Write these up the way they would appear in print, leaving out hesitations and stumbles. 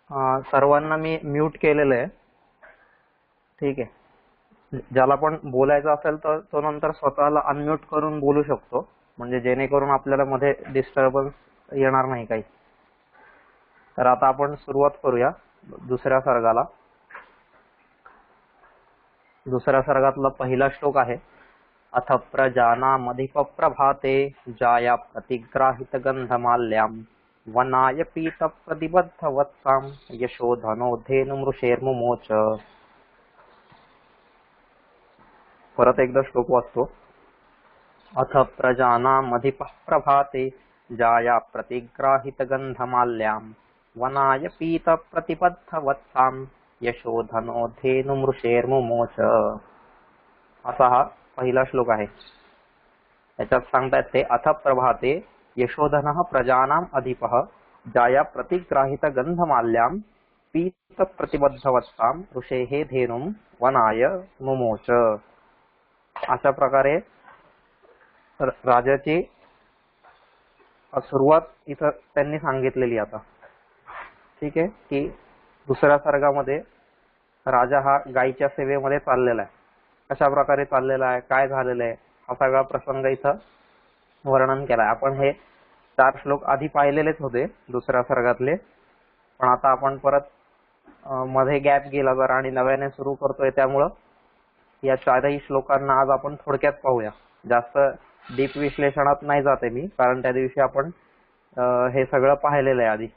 सर्वांना मी म्यूट केलेलं आहे. ठीक आहे. ज्याला पण बोलायचं असेल तर तो नंतर स्वतःला अनम्यूट करून बोलू शकतो, म्हणजे जेणेकरून आपल्याला मध्ये डिस्टर्बन्स येणार नाही काही. तर आता आपण सुरुवात करूया दुसऱ्या सर्गाला. दुसऱ्या सर्गातला पहिला श्लोक आहे, अथ प्रजानामधिप प्रभाते जाया प्रतिग्राहित गंधमाल्याम वनाय पीत प्रतिबद्ध वत्साम यशोधनो धेनुमृषेर्मुमोच. परत एकदा श्लोक वाचतो. अथ प्रजानामधिप प्रभाते जाया प्रतिग्राहित गंधमाल्याम वनाय पीत प्रतिबद्ध वत्साम यशोधनो धेनुमृषेर्मुमोच. असा हा पहिला श्लोक आहे. याच्यात सांगतायत ते, अथ प्रभाते यशोधनः प्रजानाम अधिपः जाया प्रतिग्राहित गंधमाल्याम पीत प्रतिबद्धवत्साम ऋषेः धेनुम वनाय मुमोच. अशा प्रकारे राजाची सुरुवात इथं त्यांनी सांगितलेली. आता ठीक आहे की दुसऱ्या सर्गामध्ये राजा हा गायीच्या सेवेमध्ये चाललेला आहे. कशा प्रकारे चाललेला आहे, काय झालेलं आहे, हा सगळा प्रसंग इथं वर्णन केलाय. आपण हे 4 श्लोक आधी पाहिलेलेच होते दुसऱ्या सर्गातले, पण आता आपण परत मध्ये गॅप गेला जरा आणि नव्याने सुरू करतोय, त्यामुळं या 4ही श्लोकांना आज आपण थोडक्यात पाहूया. जास्त डीप विश्लेषणात नाही जाते मी, कारण त्या दिवशी आपण हे सगळं पाहिलेलं आहे आधी.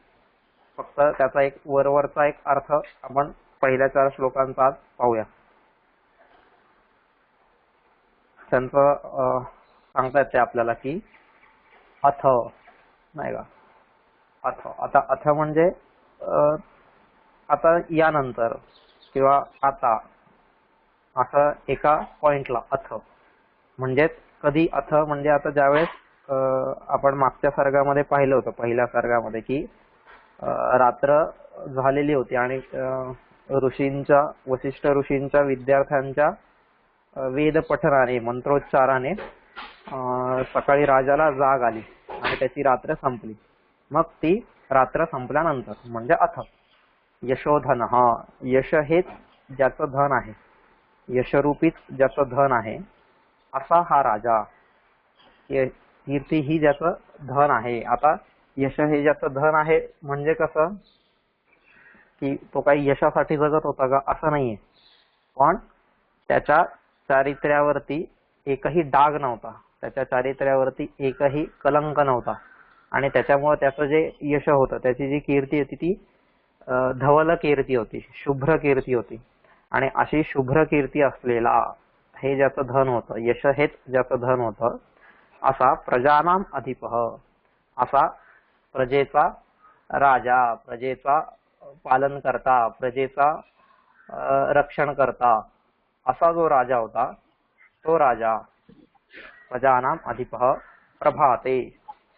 फक्त त्याचा एक वरवरचा एक अर्थ आपण पहिल्या 4 श्लोकांचा आज पाहूया. त्यांचं सांगता येते आपल्याला की अथ, नाही का, अथ. आता अथ म्हणजे आता यानंतर किंवा आता, असं एका पॉइंटला अथ. म्हणजे कधी अथ म्हणजे आता ज्यावेळेस आपण मागच्या सर्गामध्ये पाहिलं होतं, पहिल्या सर्गामध्ये, की रात्र झालेली होती आणि ऋषींच्या, वसिष्ठ ऋषींच्या विद्यार्थ्यांच्या वेद पठनाने, मंत्रोच्चाराने सकाळी राजाला जाग आली आणि त्याची रात्र संपली. मग ती रात्र संपल्यानंतर म्हणजे अथ. यशोधन, हा यश हेच ज्याचं धन आहे, यशरूपीच ज्याचं धन आहे, असा हा राजा. कीर्ती ही ज्याचं धन आहे. आता यश हे ज्याचं धन आहे म्हणजे कसं, की तो काही यशासाठी जगत होता का, असं नाहीये, पण त्याच्या चारित्र्यावरती एकही डाग नव्हता, त्याच्या चारित्र्यावरती एकही कलंक नव्हता, आणि त्याच्यामुळे त्याचं जे यश होतं, त्याची जी कीर्ती होती ती धवल कीर्ती होती, शुभ्र कीर्ती होती. आणि अशी शुभ्र कीर्ती असलेला हे ज्याचं धन होतं, यश हेच ज्याचं धन होतं, असा प्रजानाम अधिपः, असा प्रजेचा राजा, प्रजेचा पालन करता, प्रजेचा रक्षण करता, असा जो राजा होता, तो राजा प्रजानाम अधिपः प्रभाते,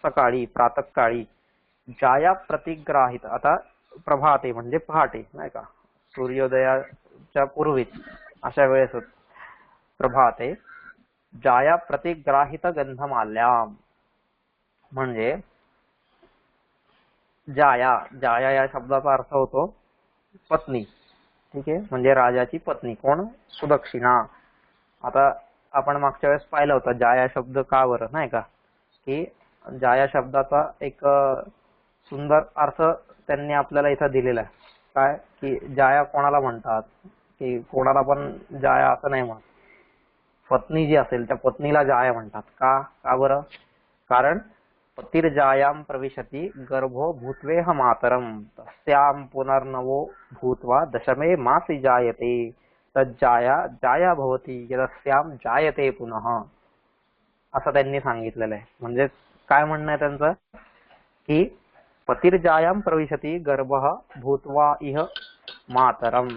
सकाळी, प्रातःकाळी, जाया प्रतिग्राहित. आता प्रभाते म्हणजे पहाटे, नाही का, सूर्योदयाच्या पूर्वीच अशा वेळेस प्रभाते जाया प्रतिग्राहित गंधमाल्याम. म्हणजे जाया, जाया या शब्दाचा अर्थ होतो पत्नी. ठीक आहे, म्हणजे राजाची पत्नी. कोण? सुदक्षिणा. आता आपण मागच्या वेळेस पाहिलं होतं जाया शब्द का बरं, नाही का, की जाया शब्दाचा एक सुंदर अर्थ त्यांनी आपल्याला इथं दिलेला आहे. काय, की जाया कोणाला म्हणतात, की कोणाला पण जाया असं नाही म्हणत. पत्नी जी असेल त्या पत्नीला जाया म्हणतात. का, का बरं? कारण पतिर्जायां प्रविशति गर्भो भूत्वेह मातरम तस्यां पुनर्नवो भूत्वा दशमे मासि जायते तज्जाया जाया भवति यदस्यां जायते पुनः. असं त्यांनी सांगितलेलं आहे. म्हणजे काय म्हणणं आहे त्यांचं, की पतिर्जायां प्रविशति गर्भः भूत्वा इह मातरम.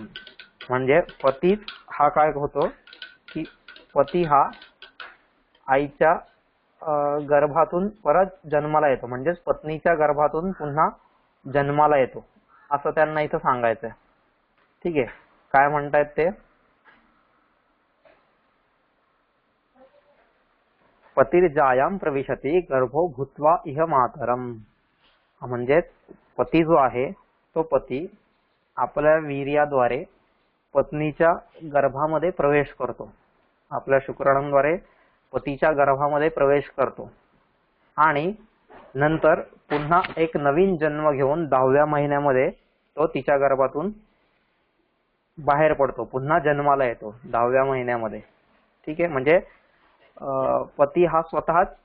म्हणजे पती हा काय होतो, की पती हा आईच्या गर्भातून परत जन्माला येतो, म्हणजेच पत्नीच्या गर्भातून पुन्हा जन्माला येतो, असं त्यांना इथं सांगायचंय. ठीक आहे, काय म्हणतायत ते, पतिर्जायां प्रविशति गर्भो भूत्वा इह मातरम. म्हणजे पती जो आहे तो पती आपल्या वीर्याद्वारे पत्नीच्या गर्भामध्ये प्रवेश करतो, आपल्या शुक्राणूद्वारे पतीच्या गर्भामध्ये प्रवेश करतो आणि नंतर पुन्हा एक नवीन जन्म घेऊन 10व्या महिन्यामध्ये तो तिच्या गर्भातून बाहेर पडतो, पुन्हा जन्माला येतो 10व्या महिन्यामध्ये. ठीक आहे. म्हणजे पती हा स्वतःच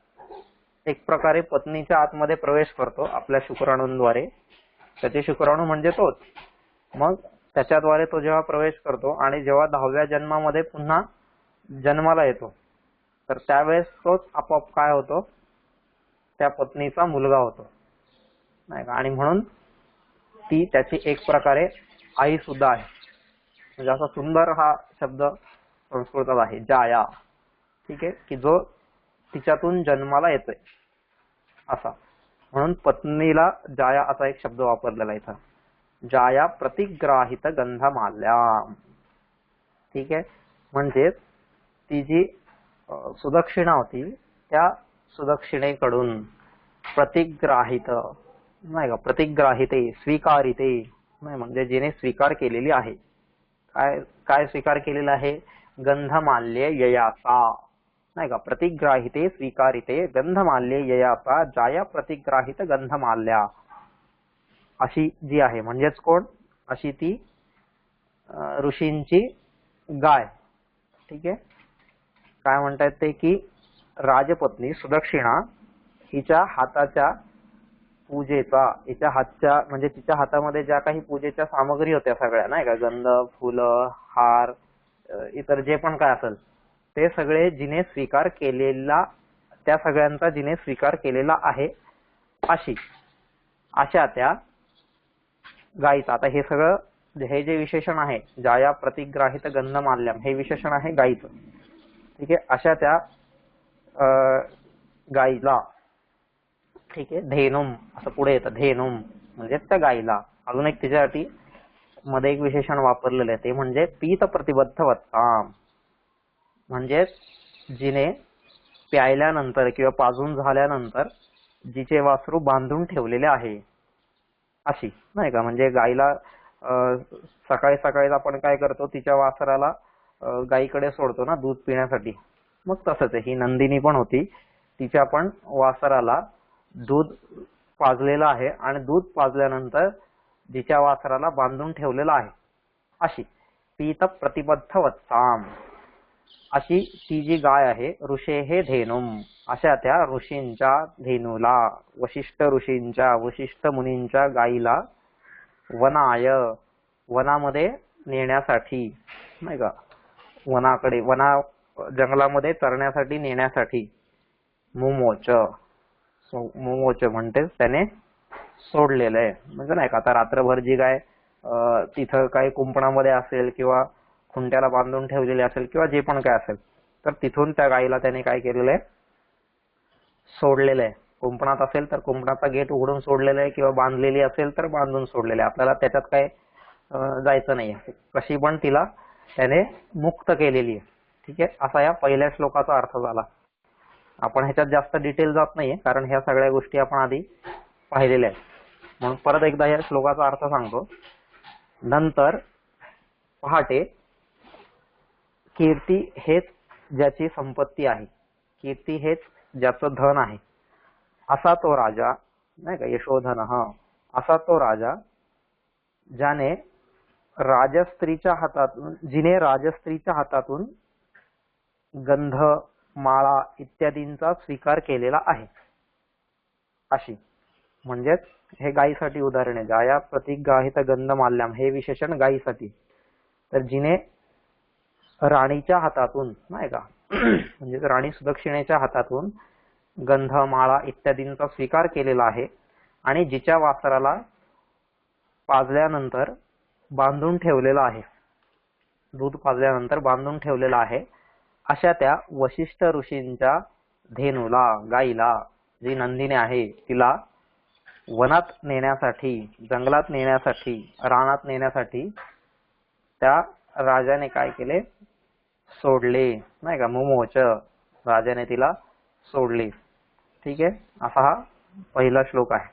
एक प्रकारे पत्नीच्या आतमध्ये प्रवेश करतो आपल्या शुक्राणूंद्वारे. त्याचे शुक्राणू म्हणजे तोच. मग त्याच्याद्वारे तो जेव्हा प्रवेश करतो आणि जेव्हा 10व्या जन्मामध्ये पुन्हा जन्माला येतो तर त्यावेळेस तोच आपोआप काय होतो, त्या पत्नीचा मुलगा होतो, नाही का. आणि म्हणून ती त्याची एक प्रकारे आई सुद्धा आहे. म्हणजे असा सुंदर हा शब्द संस्कृतात आहे, जाया. ठीक आहे, की जो तिच्यातून जन्माला येतोय असा. म्हणून पत्नीला जाया असा एक शब्द वापरलेला इथं, जाया प्रतिग्राहित गंधमाल्या. ठीक आहे. म्हणजे ती जी सुदक्षिणा होती त्या सुदक्षिणेकडून प्रतिग्राहित, नाही का, प्रतिग्राहिते, स्वीकारिते, नाही म्हणजे जिने स्वीकार केलेली आहे. काय काय स्वीकार केलेला आहे? गंधमाल्य ययासा, नाही का. प्रतिग्राहिते स्वीकारिते गंधमाल्य ययासा जाया प्रतिग्राहित गंधमाल्या अशी जी आहे. म्हणजेच कोण? अशी ती ऋषींची गाय. ठीक आहे. काय म्हणतात ते की राजपत्नी सुदक्षिणा हिच्या हाताच्या पूजेचा, हिच्या हातच्या म्हणजे तिच्या हातामध्ये ज्या काही पूजेच्या सामग्री होत्या सगळ्या, नाही का, गंध, फुलं, हार, इतर जे पण काय असेल ते सगळे जिने स्वीकार केलेला, त्या सगळ्यांचा जिने स्वीकार केलेला आहे अशा त्या गायीचा. आता हे सगळं हे जे विशेषण आहे जाया प्रतिग्राहित गंधमाल्यम हे विशेषण आहे गायीचं. ठीक आहे. अशा त्या गायीला, ठीक आहे, धेनुम असं पुढे येतं, धेनुम म्हणजे त्या गायीला. अजून एक तिच्यासाठी मध्ये एक विशेषण वापरलेलं आहे ते म्हणजे पीत प्रतिबद्ध वत्ताम. म्हणजे जिने प्यायल्यानंतर किंवा पाजून झाल्यानंतर जिचे वासरू बांधून ठेवलेले आहे अशी, नाही का. म्हणजे गायीला सकाळी सकाळी आपण काय करतो, तिच्या वासराला गायीकडे सोडतो ना दूध पिण्यासाठी. मग तसंच आहे, ही नंदिनी पण होती, तिच्या पण वासराला दूध पाजलेलं आहे आणि दूध पाजल्यानंतर जिच्या वासराला बांधून ठेवलेलं आहे अशी पीत प्रतिबद्ध वत्साम अशी ती जी गाय आहे. ऋषे हे धेनुम अशा त्या ऋषींच्या धेनूला, वशिष्ठ ऋषींच्या, वशिष्ठ मुनींच्या गायीला वनाय, वनामध्ये नेण्यासाठी, नाही का, वनाकडे, जंगलामध्ये चरण्यासाठी नेण्यासाठी मुमोच, मुमोच म्हणते त्याने सोडलेलं आहे. म्हणजे नाही का, आता रात्रभर जी गाय तिथं काही कुंपणामध्ये असेल किंवा खुंट्याला बांधून ठेवलेली असेल किंवा जे पण काय असेल तर तिथून त्या गायीला त्याने काय केलेलं आहे, सोडलेलं आहे. कुंपणात असेल तर कुंपणाचा गेट उघडून सोडलेलं आहे किंवा बांधलेली असेल तर बांधून सोडलेलं आहे. आपल्याला त्याच्यात काय जायचं नाही, कशी पण तिला त्याने मुक्त केलेली आहे. ठीक आहे. असा या पहिल्या श्लोकाचा अर्थ झाला. आपण ह्याच्यात जास्त डिटेल जात नाहीये कारण ह्या सगळ्या गोष्टी आपण आधी पाहिलेल्या आहेत. म्हणून परत एकदा या श्लोकाचा अर्थ सांगतो. नंतर पहाटे कीर्ती हेच ज्याची संपत्ती आहे, कीर्ती हेच ज्याचं धन आहे, असा तो राजा, नाही का, यशोधन, असा तो राजा ज्याने राजस्त्रीच्या हातातून, जिने राजस्त्रीच्या हातातून गंध, माळा इत्यादींचा स्वीकार केलेला आहे अशी. म्हणजेच हे गायीसाठी उदाहरण आहे. जाया प्रतिग्राहित गंधमाल्यम हे विशेषण गायीसाठी. तर जिने राणीच्या हातातून, नाही का, म्हणजे राणी सुदक्षिणेच्या हातातून गंध, माळा इत्यादींचा स्वीकार केलेला आहे आणि जिच्या वासराला पाजल्यानंतर बांधून ठेवलेला आहे, दूध पाजल्यानंतर बांधून ठेवलेला आहे, अशा त्या वशिष्ठ ऋषींच्या धेनूला, गायीला, जी नंदिनी आहे, तिला वनात नेण्यासाठी, जंगलात नेण्यासाठी, रानात नेण्यासाठी त्या राजाने काय केले, सोडले, नाही का, मुमोच, राजाने तिला सोडले. ठीक आहे. असा हा पहिला श्लोक आहे.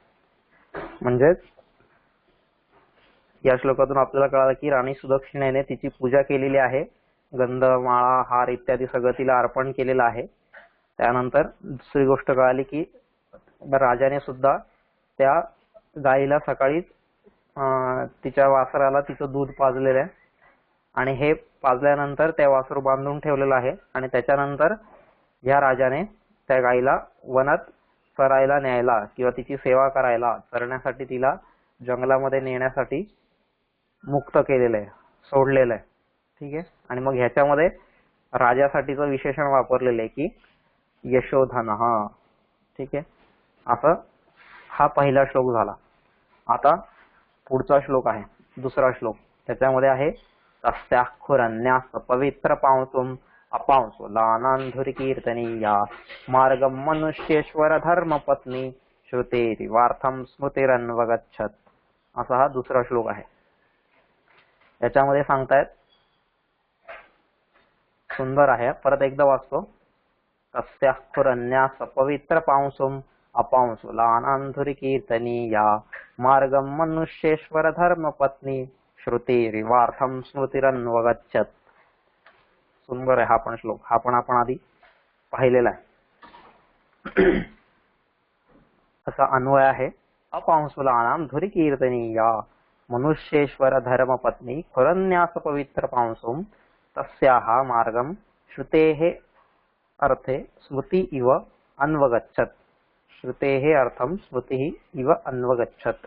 म्हणजेच या श्लोकातून आपल्याला कळालं की राणी सुदक्षिणेने तिची पूजा केलेली आहे, गंध माळा हार इत्यादी सगळं तिला अर्पण केलेलं आहे. त्यानंतर दुसरी गोष्ट कळाली की राजाने सुद्धा त्या गाईला सकाळीच तिच्या वासराला तिचं दूध पाजलेलं आहे आणि हे पाजल्यानंतर त्या वासरू बांधून ठेवलेलं आहे आणि त्याच्यानंतर या राजाने त्या गाईला वनात चरायला न्यायला किंवा तिची सेवा करायला, चरण्यासाठी तिला जंगलामध्ये नेण्यासाठी मुक्त केलेलं आहे, सोडलेलं आहे. ठीक आहे. आणि मग ह्याच्यामध्ये राजासाठीचं विशेषण वापरलेलं आहे की यशोधन. हा ठीक आहे. असं हा पहिला श्लोक झाला. आता पुढचा श्लोक आहे दुसरा श्लोक. त्याच्यामध्ये आहे तस्याखुरन्यास पवित्र पांसुम अपांसो लानांधुरी कीर्तनीया मार्गम मनुष्येश्वर धर्म पत्नी श्रुतेरिवार्थम स्मृतिरन्वगच्छत. असा हा दुसरा श्लोक आहे. याच्यामध्ये सांगतायत, सुंदर आहे, परत एकदा वाचतो. तस्याखुरन्यास पवित्र पांसुम अपांसो लानांधुरी कीर्तनीया मार्गम मनुष्येश्वर धर्म पत्नी श्रुतेरिवार्थम स्मृतिरन्वगच्छत. सुंदर आहे हा पण श्लोक. हा पण आपण आधी पाहिलेला आहे. असा अन्वय आहे. अपांसुलानां धुरी कीर्तनीया मनुष्येश्वर धर्मपत्नी खुरन्यास पवित्र पांसुम तस्याः मार्गम श्रुतेः अर्थे स्मृती इव अन्वगच्छत. श्रुतेः अर्थम स्मृती इव अन्वगच्छत.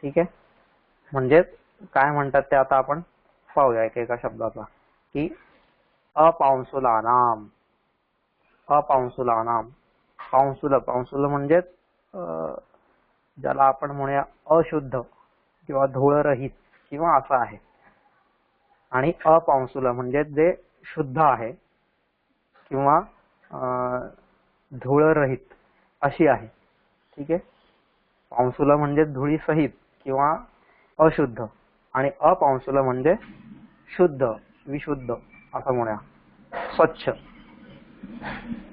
ठीक आहे. म्हणजे काय म्हणतात ते आता आपण पाहूया एका शब्दाचा की अपांसुलानाम. अपांसुलानाम, पांसुल म्हणजे ज्याला आपण म्हणूया अशुद्ध किंवा धूळरहित किंवा असं आहे. आणि अपांसुल म्हणजे जे शुद्ध आहे किंवा धूळरहित अशी आहे. ठीक आहे. पांसुल म्हणजे धुळी सहित किंवा अशुद्ध आणि अपांसुल म्हणजे शुद्ध विशुद्ध असं म्हणूया, स्वच्छ.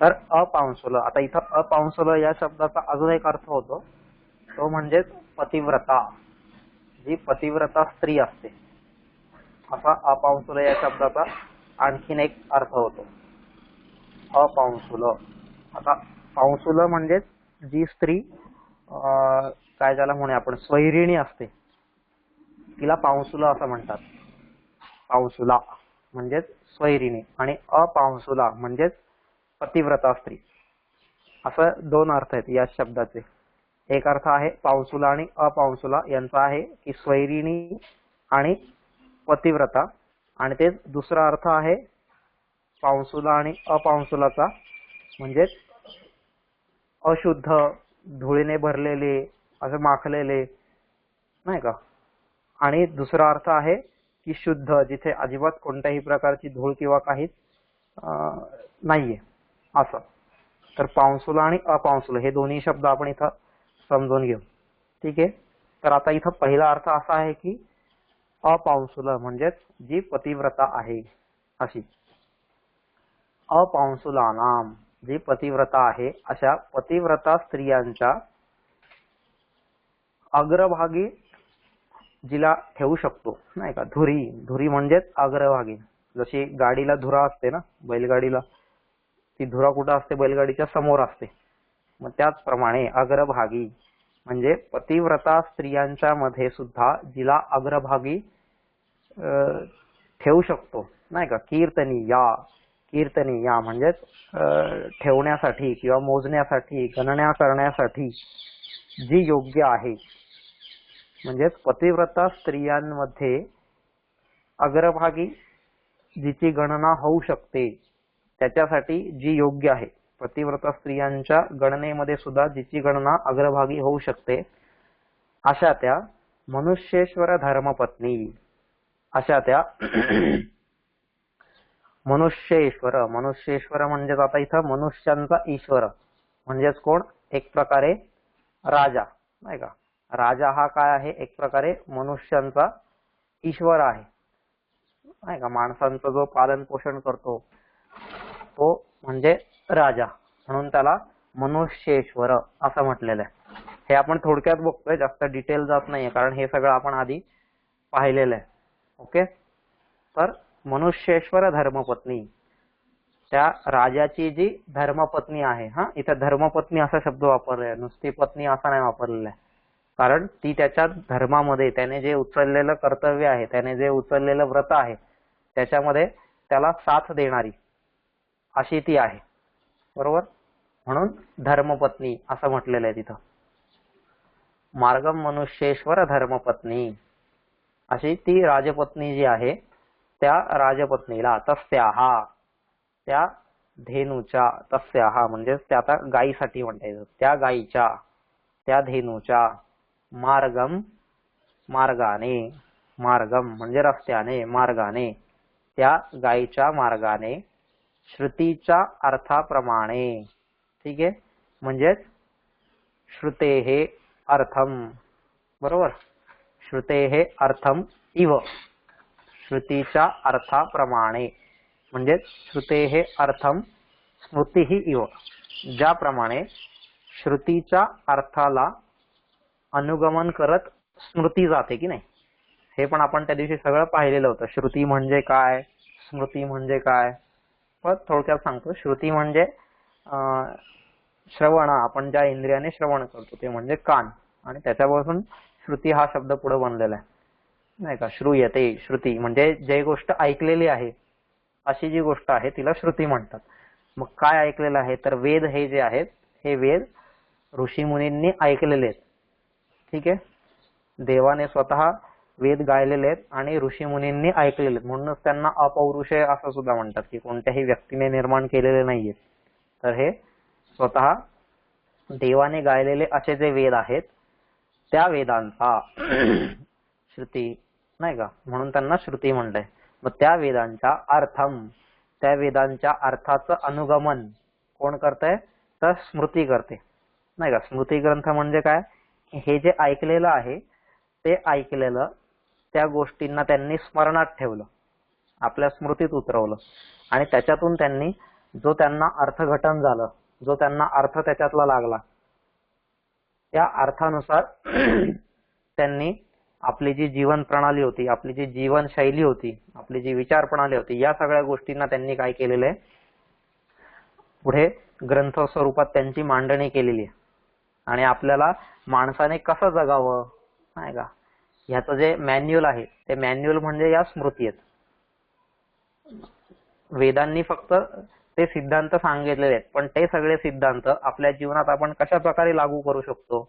तर अपांसुल, आता इथं अपांसुल या शब्दाचा अजून एक अर्थ होतो, तो म्हणजे पतिव्रता, जी पतिव्रता स्त्री असते, असा अपांसुल या शब्दाचा आणखीन एक अर्थ होतो. अपांसुल. आता पांसुल म्हणजे जी स्त्री काय ज्याला म्हणूया आपण स्वैरिणी असते तिला पांसुला असं म्हणतात. पांसुला म्हणजेच स्वैरिणी आणि अपांसुला म्हणजेच पतिव्रता स्त्री. असं दोन अर्थ आहेत या शब्दाचे. एक अर्थ आहे पांसुला आणि अपांसुला यांचा आहे की स्वैरिणी आणि पतिव्रता, आणि तेच दुसरा अर्थ आहे पांसुला आणि अपांसुलाचा म्हणजेच अशुद्ध, धुळीने भरलेले, असे माखलेले, नाही का. आणि दुसरा अर्थ आहे की शुद्ध, जिथे अजिबात कोणत्याही प्रकारची धूळ किंवा काहीच नाहीये असं. तर पांसुला आणि अपांसुला हे दोन्ही शब्द आपण इथं समजून घेऊ. ठीक आहे. तर आता इथं पहिला अर्थ असा आहे की अपांसुल म्हणजेच जी पतिव्रता आहे अशी. अपांसुलानाम, जी पतिव्रता आहे अशा पतिव्रता स्त्रियांच्या अग्रभागी जिला ठेवू शकतो, नाही का. धुरी, धुरी म्हणजेच अग्रभागी. जशी गाडीला धुरा असते ना, बैलगाडीला, ती धुरा कुठं असते, बैलगाडीच्या समोर असते. मग त्याचप्रमाणे अग्रभागी म्हणजे पतिव्रता स्त्रियांच्या मध्ये सुद्धा जिला अग्रभागी ठेवू शकतो, नाही का. कीर्तनीया, कीर्तनीया म्हणजेच ठेवण्यासाठी किंवा मोजण्यासाठी, गणना करण्यासाठी जी योग्य आहे. म्हणजेच पतिव्रता स्त्रियांमध्ये अग्रभागी जिची गणना होऊ शकते त्याच्यासाठी जी योग्य आहे, पतिव्रता स्त्रियांच्या गणनेमध्ये सुद्धा जिची गणना अग्रभागी होऊ शकते अशा त्या मनुष्येश्वर धर्मपत्नी, अशा त्या मनुष्येश्वर. मनुष्येश्वर म्हणजेच आता इथं मनुष्यांचा ईश्वर म्हणजेच कोण, एक प्रकारे राजा, नाही का. राजा हा काय आहे, एक प्रकारे मनुष्यांचा ईश्वर आहे, नाही का. माणसांचं जो पालन पोषण करतो तो म्हणजे राजा, म्हणून त्याला मनुष्येश्वर असं म्हटलेलं आहे. हे आपण थोडक्यात बघतोय, जास्त डिटेल जात नाहीये कारण हे सगळं आपण आधी पाहिलेलं आहे. ओके, तर मनुष्येश्वर धर्मपत्नी, त्या राजाची जी धर्मपत्नी आहे, हा इथं धर्मपत्नी असा शब्द वापरलाय, नुसती पत्नी असा नाही वापरलेला आहे. कारण ती त्याच्या धर्मामध्ये त्याने जे उचललेलं कर्तव्य आहे, त्याने जे उचललेलं व्रत आहे, त्याच्यामध्ये त्याला साथ देणारी अशी ती आहे. बरोबर, म्हणून धर्मपत्नी असं म्हटलेलं आहे तिथं. मार्गम मनुष्येश्वर धर्मपत्नी अशी ती राजपत्नी जी आहे, त्या राजपत्नीला तस्याहा, त्या धेनूच्या, तस्याहा म्हणजे त्या आता गायीसाठी म्हणता येतं, त्या गायीच्या, त्या धेनूच्या मार्गम मार्गाने, मार्गम म्हणजे रस्त्याने, मार्गाने त्या गायीच्या मार्गाने, श्रुतीच्या अर्थाप्रमाणे. ठीक आहे, म्हणजेच श्रुतेहे अर्थम, बरोबर, श्रुतेहे अर्थम इव, श्रुतीच्या अर्थाप्रमाणे म्हणजे श्रुतेहे अर्थम स्मृतीही इव, ज्याप्रमाणे श्रुतीच्या अर्थाला अनुगमन करत स्मृती जाते की नाही, हे पण आपण त्या दिवशी सगळं पाहिलेलं होतं. श्रुती म्हणजे काय, स्मृती म्हणजे काय, पण थोडक्यात सांगतो. श्रुती म्हणजे श्रवण, आपण ज्या इंद्रियाने श्रवण करतो ते म्हणजे कान, आणि त्याच्यापासून श्रुती हा शब्द पुढे बनलेला आहे, नाही का. श्रूयते, श्रुती म्हणजे जे गोष्ट ऐकलेली आहे अशी जी गोष्ट आहे तिला श्रुती म्हणतात. मग काय ऐकलेलं आहे, तर वेद हे जे आहेत, हे वेद ऋषी मुनींनी ऐकलेले आहेत. ठीक आहे, देवाने स्वतः वेद गायलेले आहेत आणि ऋषी मुनींनी ऐकलेले आहेत, म्हणूनच त्यांना अपौरुषेय असं सुद्धा म्हणतात, की कोणत्याही व्यक्तीने निर्माण केलेले नाहीये. तर हे स्वतः देवाने गायलेले असे जे वेद आहेत, त्या वेदांचा श्रुती, नाही का, म्हणून त्यांना श्रुती म्हणलंय. मग त्या वेदांच्या अर्थम, त्या वेदांच्या अर्थाचं अनुगमन कोण करतंय, तर स्मृती करते, नाही का. स्मृती ग्रंथ म्हणजे काय, हे जे ऐकलेलं आहे ते ऐकलेलं त्या गोष्टींना त्यांनी स्मरणात ठेवलं, आपल्या स्मृतीत उतरवलं, आणि त्याच्यातून त्यांनी जो त्यांना अर्थघटन झालं, जो त्यांना अर्थ त्याच्यातला लागला, त्या अर्थानुसार त्यांनी आपली जी जीवन प्रणाली होती, आपली जी जीवनशैली होती, आपली जी विचार प्रणाली होती, या सगळ्या गोष्टींना त्यांनी काय केलेलं आहे, पुढे ग्रंथ स्वरूपात त्यांची मांडणी केलेली आहे. आणि आपल्याला माणसाने कसं जगावं, नाही का, ह्याचं जे मॅन्युअल आहे, ते मॅन्युअल म्हणजे या स्मृती आहेत. वेदांनी फक्त ते सिद्धांत सांगितलेले आहेत, पण ते सगळे सिद्धांत आपल्या जीवनात आपण कशा प्रकारे लागू करू शकतो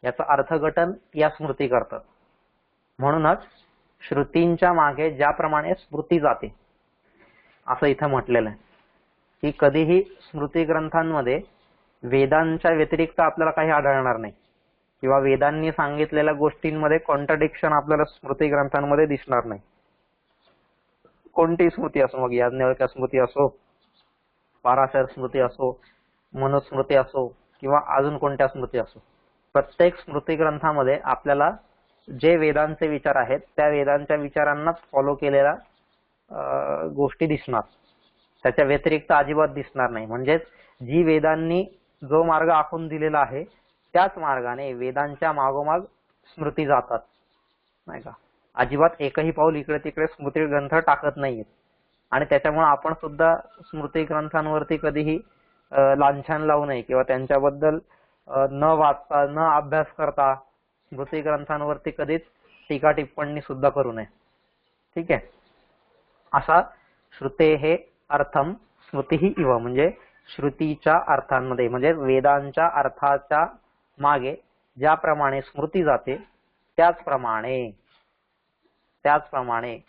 याचं अर्थघटन या स्मृती करतात. म्हणूनच श्रुतींच्या मागे ज्याप्रमाणे स्मृती जाते असं इथं म्हटलेलं आहे, की कधीही स्मृती ग्रंथांमध्ये वेदांच्या व्यतिरिक्त आपल्याला काही आढळणार नाही, किंवा वेदांनी सांगितलेल्या गोष्टींमध्ये कॉन्ट्रडिक्शन आपल्याला स्मृती ग्रंथांमध्ये दिसणार नाही. कोणती स्मृती असो, मग याज्ञवल्क्य स्मृती असो, पाराशर स्मृती असो, मनुस्मृती असो, किंवा अजून कोणत्या स्मृती असो, प्रत्येक स्मृती ग्रंथामध्ये आपल्याला जे वेदांचे विचार आहेत त्या वेदांच्या विचारांनाच फॉलो केलेल्या गोष्टी दिसणार, त्याच्या व्यतिरिक्त अजिबात दिसणार नाही. म्हणजेच जी वेदांनी जो मार्ग आखून दिलेला आहे त्याच मार्गाने वेदांच्या मागोमाग स्मृती जातात, नाही का. अजिबात एकही पाऊल इकडे तिकडे स्मृती ग्रंथ टाकत नाहीयेत. आणि त्याच्यामुळे आपण सुद्धा स्मृती ग्रंथांवरती कधीही लांछन लावू नये, किंवा त्यांच्याबद्दल न वाचता, न अभ्यास करता स्मृती ग्रंथांवरती कधीच टीका टिप्पणी सुद्धा करू नये. ठीक आहे. असा श्रुते हे अर्थम स्मृतीही इव, म्हणजे श्रुतीच्या अर्थांमध्ये, म्हणजे वेदांच्या अर्थाच्या मागे ज्याप्रमाणे स्मृती जाते त्याचप्रमाणे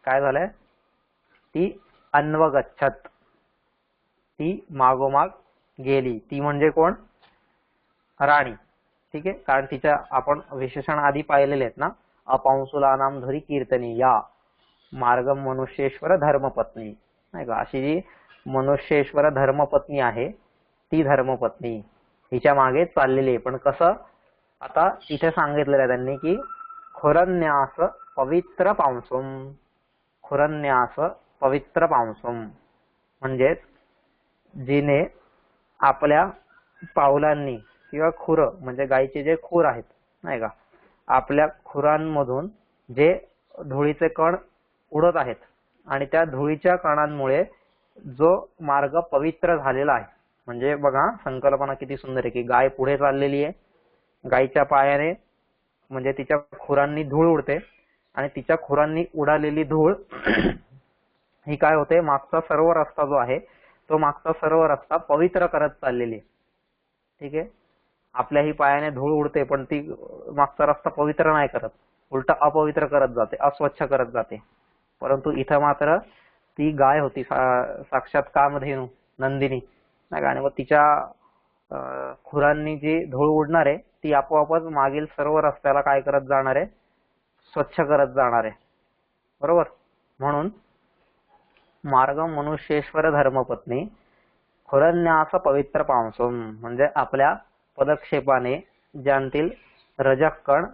काय झालंय, ती अन्वगच्छत, ती मागोमाग गेली. ती म्हणजे कोण, राणी. ठीक आहे, कारण तिच्या आपण विशेषण आधी पाहिलेले आहेत ना, अपांसुलानाम धरी कीर्तनी या मार्गम मनुष्येश्वर धर्मपत्नी, नाही का. अशी जी मनुष्येश्वर धर्मपत्नी आहे ती धर्मपत्नी हिच्या मागे चाललेली आहे. पण कसं, आता इथे सांगितलेलं आहे त्यांनी की खुरन्यास पवित्र पांसुम, खुरन्यास पवित्र पांसुम म्हणजे जिने आपल्या पावलांनी, किंवा खुर म्हणजे गायीचे जे खूर आहेत, नाही का, आपल्या खुरांमधून जे धुळीचे कण उडत आहेत आणि त्या धुळीच्या कणांमुळे जो मार्ग पवित्र झालेला आहे. म्हणजे बघा संकल्पना किती सुंदर आहे की गाय पुढे चाललेली आहे, गायीच्या पायाने म्हणजे तिच्या खुरांनी धूळ उडते आणि तिच्या खुरांनी उडालेली धूळ ही काय होते, मागचा सर्व रस्ता जो आहे तो मागचा सर्व रस्ता पवित्र करत चाललेली आहे. ठीक आहे, आपल्याही पायाने धूळ उडते पण ती मागचा रस्ता पवित्र नाही करत, उलट अपवित्र करत जाते, अस्वच्छ करत जाते. परंतु इथं मात्र ती गाय होती साक्षात कामधेनू नंदिनी नाही का, आणि मग तिच्या खुरांनी जी धूळ उडणार आहे ती आपोआपच मागील सर्व रस्त्याला काय करत जाणार आहे, स्वच्छ करत जाणार आहे. बरोबर. म्हणून मार्ग मनुष्येश्वर धर्मपत्नी खुरन्यास पवित्र पावसोम, म्हणजे आपल्या पदक्षेपाने ज्यांतील रजक कण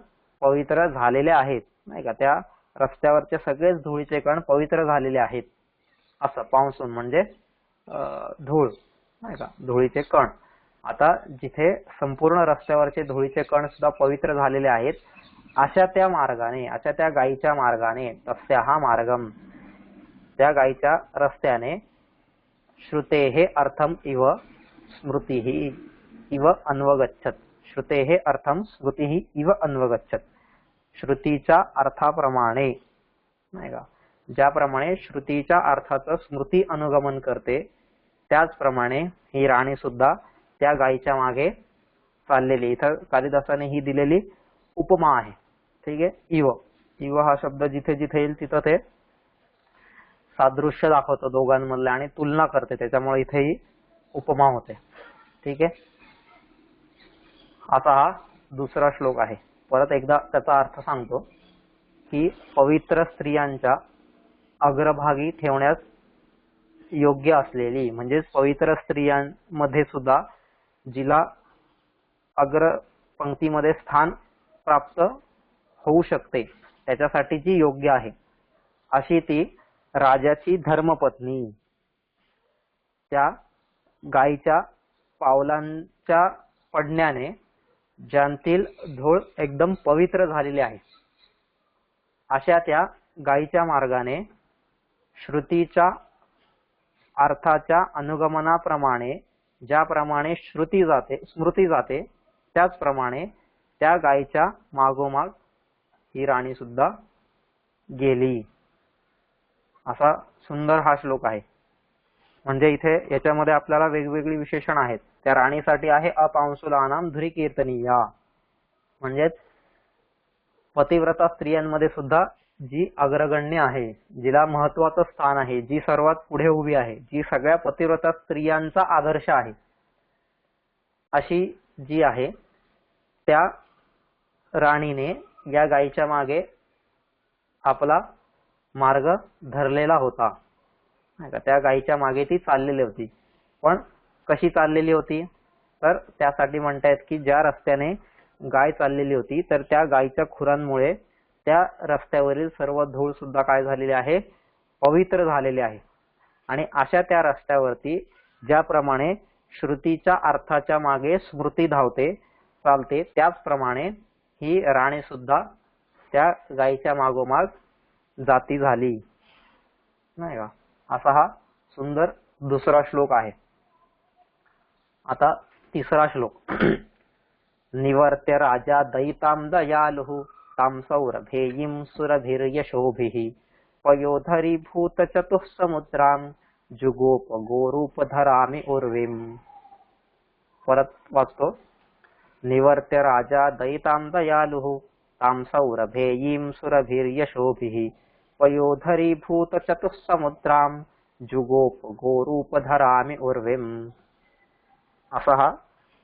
पवित्र झालेले आहेत नाही का, त्या रस्त्यावरचे सगळेच धुळीचे कण पवित्र झालेले आहेत. असं पावसून म्हणजे धूळ नाही का, धुळीचे कण. आता जिथे संपूर्ण रस्त्यावरचे धुळीचे कण सुद्धा पवित्र झालेले आहेत अशा त्या मार्गाने, अशा त्या गायीच्या मार्गाने, तस्याहा मार्गम, त्या गायीच्या रस्त्याने श्रुतेः अर्थम इव स्मृतिः इव अन्वगच्छत. श्रुतेः अर्थम स्मृतिः इव अन्वगच्छत. श्रुतीच्या अर्थाप्रमाणे नाही का, ज्याप्रमाणे श्रुतीच्या अर्थाचं स्मृती अनुगमन करते त्याचप्रमाणे ही राणी सुद्धा त्या गायीच्या मागे चाललेली. इथं कालिदासाने ही दिलेली उपमा आहे. ठीक आहे. इव, इव हा शब्द जिथे जिथे येईल तिथं ते सादृश्य दाखवतो दोघांमधले आणि तुलना करते, त्याच्यामुळे इथे ही उपमा होते. ठीक आहे. आता हा दुसरा श्लोक आहे. परत एकदा त्याचा अर्थ सांगतो की पवित्र स्त्रियांच्या अग्रभागी ठेवण्यास योग्य असलेली, म्हणजेच पवित्र स्त्रियांमध्ये सुद्धा जिला अग्र पंक्तीमध्ये स्थान प्राप्त होऊ शकते त्याच्यासाठी जी योग्य आहे अशी ती राजाची धर्मपत्नी, त्या गायीच्या पावलांच्या पडण्याने ज्यांतील धूळ एकदम पवित्र झालेली आहे अशा त्या गायीच्या मार्गाने श्रुतीच्या अर्थाच्या अनुगमनाप्रमाणे ज्याप्रमाणे स्मृती जाते त्याचप्रमाणे त्या गायीच्या मागोमाग ही राणी सुद्धा गेली. असा सुंदर हा श्लोक आहे. म्हणजे इथे याच्यामध्ये आपल्याला वेगवेगळी विशेषण आहेत. त्या राणीसाठी आहे अपांसुलानाम धुरी कीर्तनीया, म्हणजेच पतिव्रता स्त्रियांमध्ये सुद्धा जी अग्रगण्य आहे, जिला महत्वाचं स्थान आहे, जी सर्वात पुढे उभी आहे, जी सगळ्या पतिव्रता स्त्रियांचा आदर्श आहे अशी जी आहे त्या राणीने या गायीच्या मागे आपला मार्ग धरलेला होता. त्या गायीच्या मागे ती चाललेली होती. पण कशी चाललेली होती, तर त्यासाठी म्हणतायत की ज्या रस्त्याने गाय चाललेली होती तर त्या गायीच्या खुरांमुळे त्या रस्त्यावरील सर्व धूळ सुद्धा काय झालेली आहे, पवित्र झालेली आहे. आणि अशा त्या रस्त्यावरती ज्याप्रमाणे श्रुतीच्या अर्थाच्या मागे स्मृती धावते चालते त्याचप्रमाणे ही राणी सुद्धा त्या गायीच्या मागोमाग जाती झाली नाही का. असा हा सुंदर दुसरा श्लोक आहे. आता तिसरा श्लोक. निवर्त्य राजा दयितां दयालुः तां सौरभेयीं सुरभिर्यशोभिः पयोधरी भूतचतुः समुद्रां जुगोप गोरूपधरामि उर्वीम्. परत वाचतो. निवर्त्य राजा दयितां दयालुः तां सौरभेयीं सुरभिर्यशोभिः पयोधरी भूतचतुः समुद्रां जुगोप गोरूपधरामि उर्वीम्. असा हा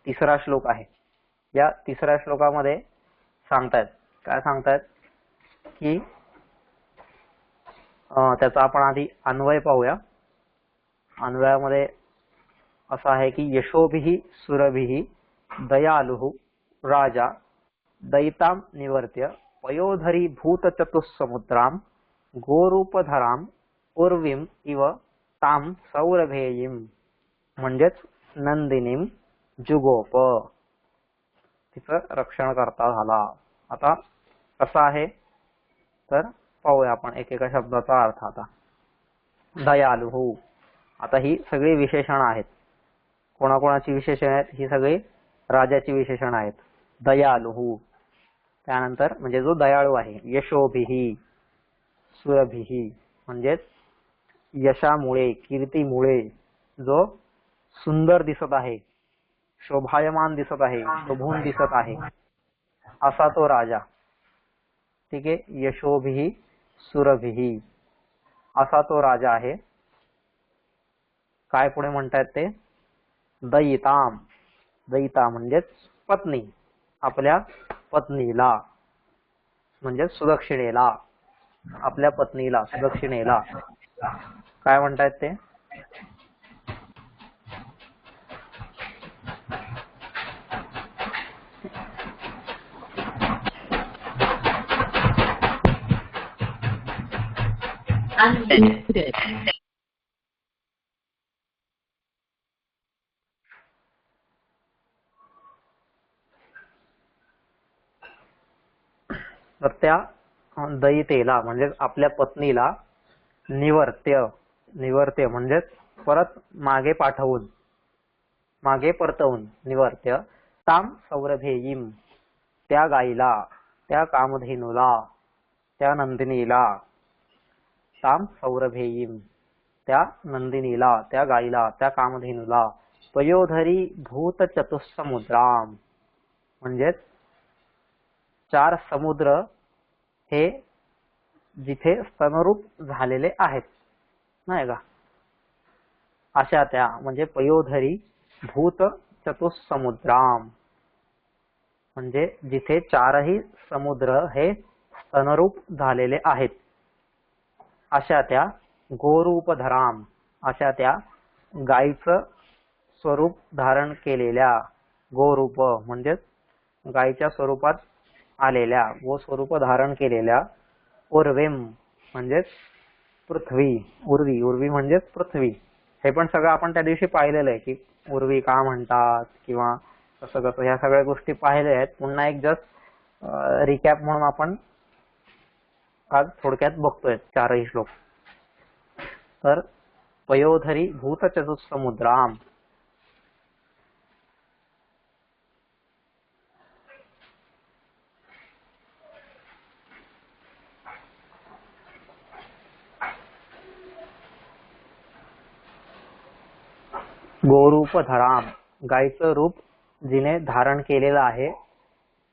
तिसरा श्लोक आहे. या तिसऱ्या श्लोकामध्ये काय सांगतायत की त्याचा आपण आधी अन्वय पाहूया. अन्वयामध्ये असं आहे की यशोभिः सुरभिः दयालुः राजा दयितां निवर्त्य पयोधरी भूतचतुः समुद्रां गोरूपधरां उर्वीम इव तां सौरभेयीं, म्हणजेच नंदिनीं जुगोप, तिचं रक्षण करता झाला. आता कसं आहे तर पाहूया आपण एकेका शब्दाचा अर्थ आता. दयालु. आता ही सगळी विशेषण आहेत. कोणाकोणाची विशेषण आहेत? ही सगळी राजाची विशेषण आहेत. दयालु त्यानंतर म्हणजे जो दयाळू आहे. यशोभिही सुरभिही म्हणजेच यशामुळे कीर्तीमुळे जो सुंदर दिसत आहे, शोभायमान दिसत आहे, शोभून दिसत आहे असा तो राजा. ठीक आहे. यशोभिही सुरभिही असा तो राजा आहे. काय पुढे म्हणतात ते? दयिताम. दयिता म्हणजेच पत्नी. आपल्या पत्नीला म्हणजे सुदक्षिणेला, आपल्या पत्नीला सुदक्षिणेला काय म्हणतात ते? तर त्या दयितेला म्हणजे आपल्या पत्नीला निवर्त्य. निवर्त्य म्हणजे परत मागे पाठवून, मागे परतवून. निवर्त्य. ताम सौरभेयीम त्या गाईला, त्या कामधेनूला, त्या नंदिनीला. ताम सौरभेयीम त्या नंदिनीला, त्या गाईला, त्या कामधेनूला. पयोधरी भूत चतुस्समुद्राम म्हणजेच 4 समुद्र हे जिथे स्तनरूप झालेले आहेत, नाही का, अशा त्या म्हणजे पयोधरी भूत चतुस्समुद्राम म्हणजे जिथे 4ही समुद्र हे स्तनरूप झालेले आहेत अशा त्या. गोरूपधराम अशा त्या गायीचं स्वरूप धारण केलेल्या. गोरूप म्हणजे गायीच्या स्वरूपात आलेल्या, व स्वरूप धारण केलेल्या. उर्वीम म्हणजेच पृथ्वी. उर्वी. उर्वी म्हणजेच पृथ्वी. हे पण सगळं आपण त्या दिवशी पाहिलेलं आहे की उर्वी का म्हणतात किंवा कसं कसं, ह्या सगळ्या गोष्टी पाहिल्या आहेत. पुन्हा एक जस्ट रिकॅप म्हणून आपण आज थोडक्यात बघतोय 4ही श्लोक. तर पयोधरी भूत चतुस्समुद्राम गोरूपधराम गायीचं रूप जिने धारण केलेलं आहे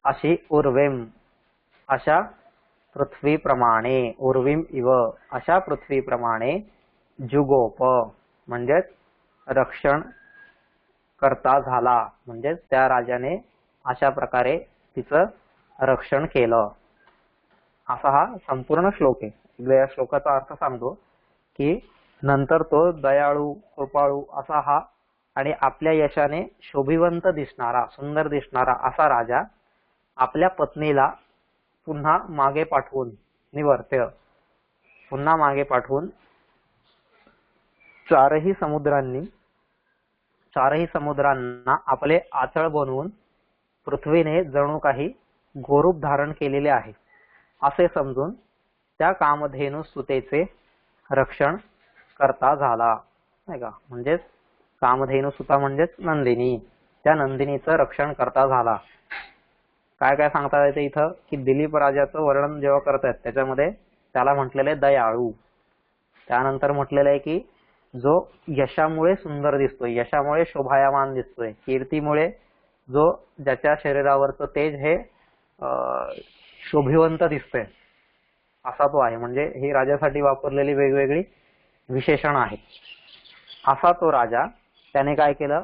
अशी. उर्वेम अशा पृथ्वीप्रमाणे. उर्वीम इव अशा पृथ्वीप्रमाणे. जुगोप म्हणजेच रक्षण करता झाला म्हणजेच त्या राजाने अशा प्रकारे तिचं रक्षण केलं. असा हा संपूर्ण श्लोक आहे. एकदा या श्लोकाचा अर्थ सांगतो की नंतर तो दयाळू कृपाळू असा हा आणि आपल्या यशाने शोभिवंत दिसणारा, सुंदर दिसणारा असा राजा आपल्या पत्नीला पुन्हा मागे पाठवून, निवर्त्य पुन्हा मागे पाठवून 4ही समुद्रांना आपले आचळ बनवून पृथ्वीने जणू काही गोरूप धारण केलेले आहे असे समजून त्या कामधेनू सुतेचे रक्षण करता झाला, नाही का. म्हणजेच कामधेनू सुता म्हणजेच नंदिनी. त्या नंदिनीचं रक्षण करता झाला. काय काय सांगता येते इथं की दिलीप राजाचं वर्णन जेव्हा करतायत त्याच्यामध्ये त्याला म्हटलेलं आहे दयाळू. त्यानंतर म्हटलेलं आहे की जो यशामुळे सुंदर दिसतोय, यशामुळे शोभायमान दिसतोय, कीर्तीमुळे जो ज्याच्या शरीरावरचं तेज हे शोभिवंत दिसतंय असा तो आहे. म्हणजे ही राजासाठी वापरलेली वेगवेगळी विशेषण आहेत. असा तो राजा. त्याने काय केलं?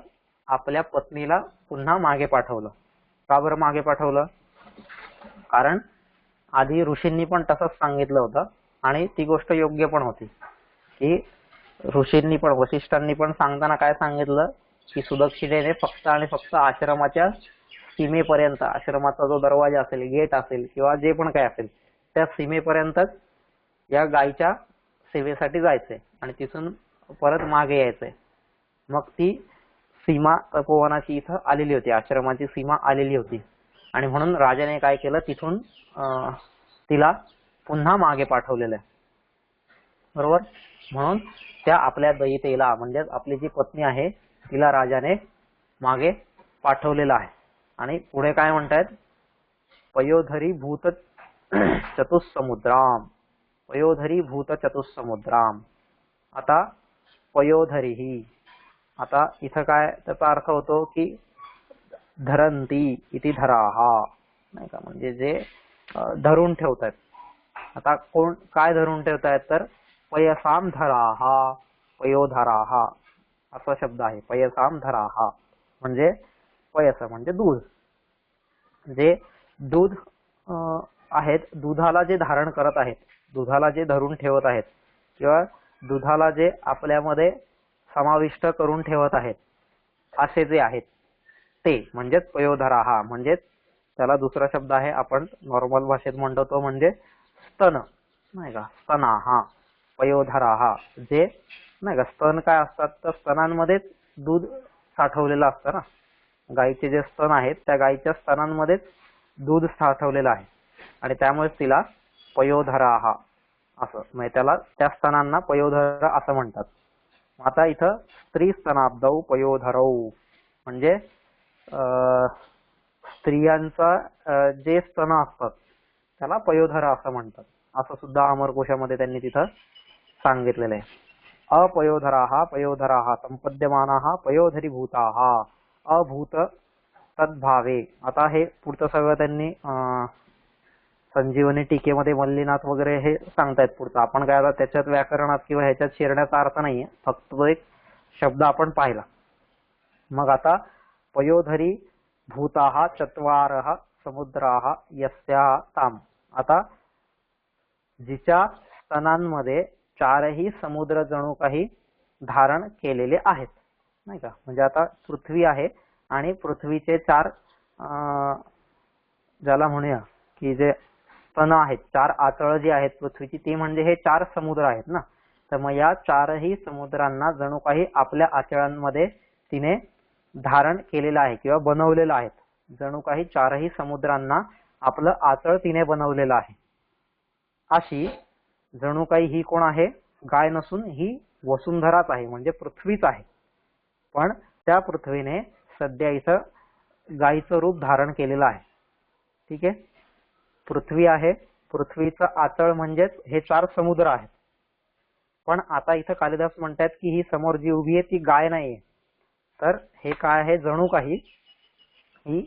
आपल्या पत्नीला पुन्हा मागे पाठवलं. का बरं मागे पाठवलं? कारण आधी ऋषींनी पण तसंच सांगितलं होतं आणि ती गोष्ट योग्य पण होती की ऋषींनी पण, वसिष्ठांनी पण सांगताना काय सांगितलं की सुदक्षिणेने फक्त आणि फक्त आश्रमाच्या सीमेपर्यंत, आश्रमाचा जो दरवाजा असेल, गेट असेल किंवा जे पण काय असेल त्या सीमेपर्यंतच या गायीच्या सेवेसाठी जायचंय आणि तिथून परत मागे यायचंय. मग ती सीमा तपोवनाची इथं आलेली होती, आश्रमाची सीमा आलेली होती आणि म्हणून राजाने काय केलं, तिथून तिला पुन्हा मागे पाठवलेलं आहे, बरोबर. म्हणून त्या आपल्या दयितेला म्हणजेच आपली जी पत्नी आहे तिला राजाने मागे पाठवलेलं आहे. आणि पुढे काय म्हणतायत, पयोधरी भूत चतुस्समुद्राम, पयोधरी भूत चतुस्समुद्राम. आता पयोधरी ही, आता इथं काय त्याचा अर्थ होतो की धरंती इति धराहा, नाही का, म्हणजे जे धरून ठेवतात. आता कोण काय धरून ठेवतायत, तर पयसाम धराहा, पयोधराहा असा शब्द आहे. पयसाम धराहा म्हणजे पयस म्हणजे दूध, जे दूध आहेत, दुधाला जे धारण करत आहेत, दुधाला जे धरून ठेवत आहेत किंवा दुधाला जे आपल्यामध्ये समाविष्ट करून ठेवत आहेत असे जे आहेत ते म्हणजेच पयोधराहा. म्हणजेच त्याला दुसरा शब्द आहे, आपण नॉर्मल भाषेत म्हणतो तो म्हणजे स्तन, नाही का, स्तनाहा पयोधराहा. जे नाही का स्तन काय असतात, तर स्तनांमध्येच दूध साठवलेलं असतं ना. गाईचे जे स्तन आहेत त्या गाईच्या स्तनांमध्येच दूध साठवलेलं आहे आणि त्यामुळे तिला पयोधराहा असं, म्हणजे त्याला त्या स्तनांना पयोधर असं म्हणतात. आता इथं स्त्री स्तनाब्दौ पयोधरौ म्हणजे स्त्रियांचा जे स्तन असतात त्याला पयोधर असं म्हणतात, असं सुद्धा अमरकोशामध्ये त्यांनी तिथं सांगितलेलं आहे. अपयोधराहा पयोधराहा संपद्यमानाः पयोधरी भूताः अभूत तद्भावे. आता हे पुढचं सगळं त्यांनी संजीवनी टीकेमध्ये मल्लीनाथ वगैरे हे सांगतायत पुढचं. आपण काय आता त्याच्यात व्याकरणात किंवा ह्याच्यात शिरण्याचा अर्थ नाहीये, फक्त तो एक शब्द आपण पाहिला. मग आता पयोधरी भूताः चत्वारः समुद्राः यस्याः ताम. आता जिच्या स्तनांमध्ये चारही समुद्र जणू काही धारण केलेले आहेत, नाही का. म्हणजे आता पृथ्वी आहे आणि पृथ्वीचे चार ज्याला म्हणूया की जे स्तन आहेत, चार आचळ जी आहेत पृथ्वीची, ती म्हणजे हे चार समुद्र आहेत ना. तर मग या चारही समुद्रांना जणू काही आपल्या आचळांमध्ये तिने धारण केलेलं आहे किंवा बनवलेलं आहे. जणू काही चारही समुद्रांना आपलं आचळ तिने बनवलेलं आहे. अशी जणू काही ही कोण आहे, गाय नसून ही वसुंधराच आहे, म्हणजे पृथ्वीच आहे. पण त्या पृथ्वीने सध्या इथं गायीचं रूप धारण केलेलं आहे. ठीक आहे, पृथ्वी आहे, पृथ्वीचं आचळ म्हणजेच हे चार समुद्र आहेत. पण आता इथं कालिदास म्हणतात की ही समोर जी उभी आहे ती गाय नाहीये, तर हे काय आहे, जणू काही ही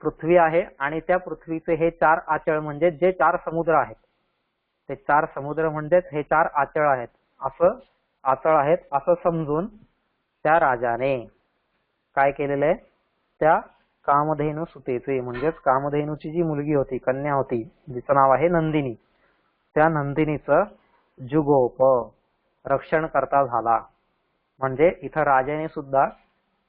पृथ्वी आहे आणि त्या पृथ्वीचे हे चार आचळ म्हणजे जे चार समुद्र आहेत, ते चार समुद्र म्हणजेच हे चार आचळ आहेत, असं आचळ आहेत असं समजून त्या राजाने काय केलेलं आहे, त्या कामधेनु सुतेचे म्हणजेच कामधेनुची जी मुलगी होती, कन्या होती, जिचं नाव आहे नंदिनी, त्या नंदिनीचं जुगोप रक्षण करता झाला. म्हणजे इथं राजाने सुद्धा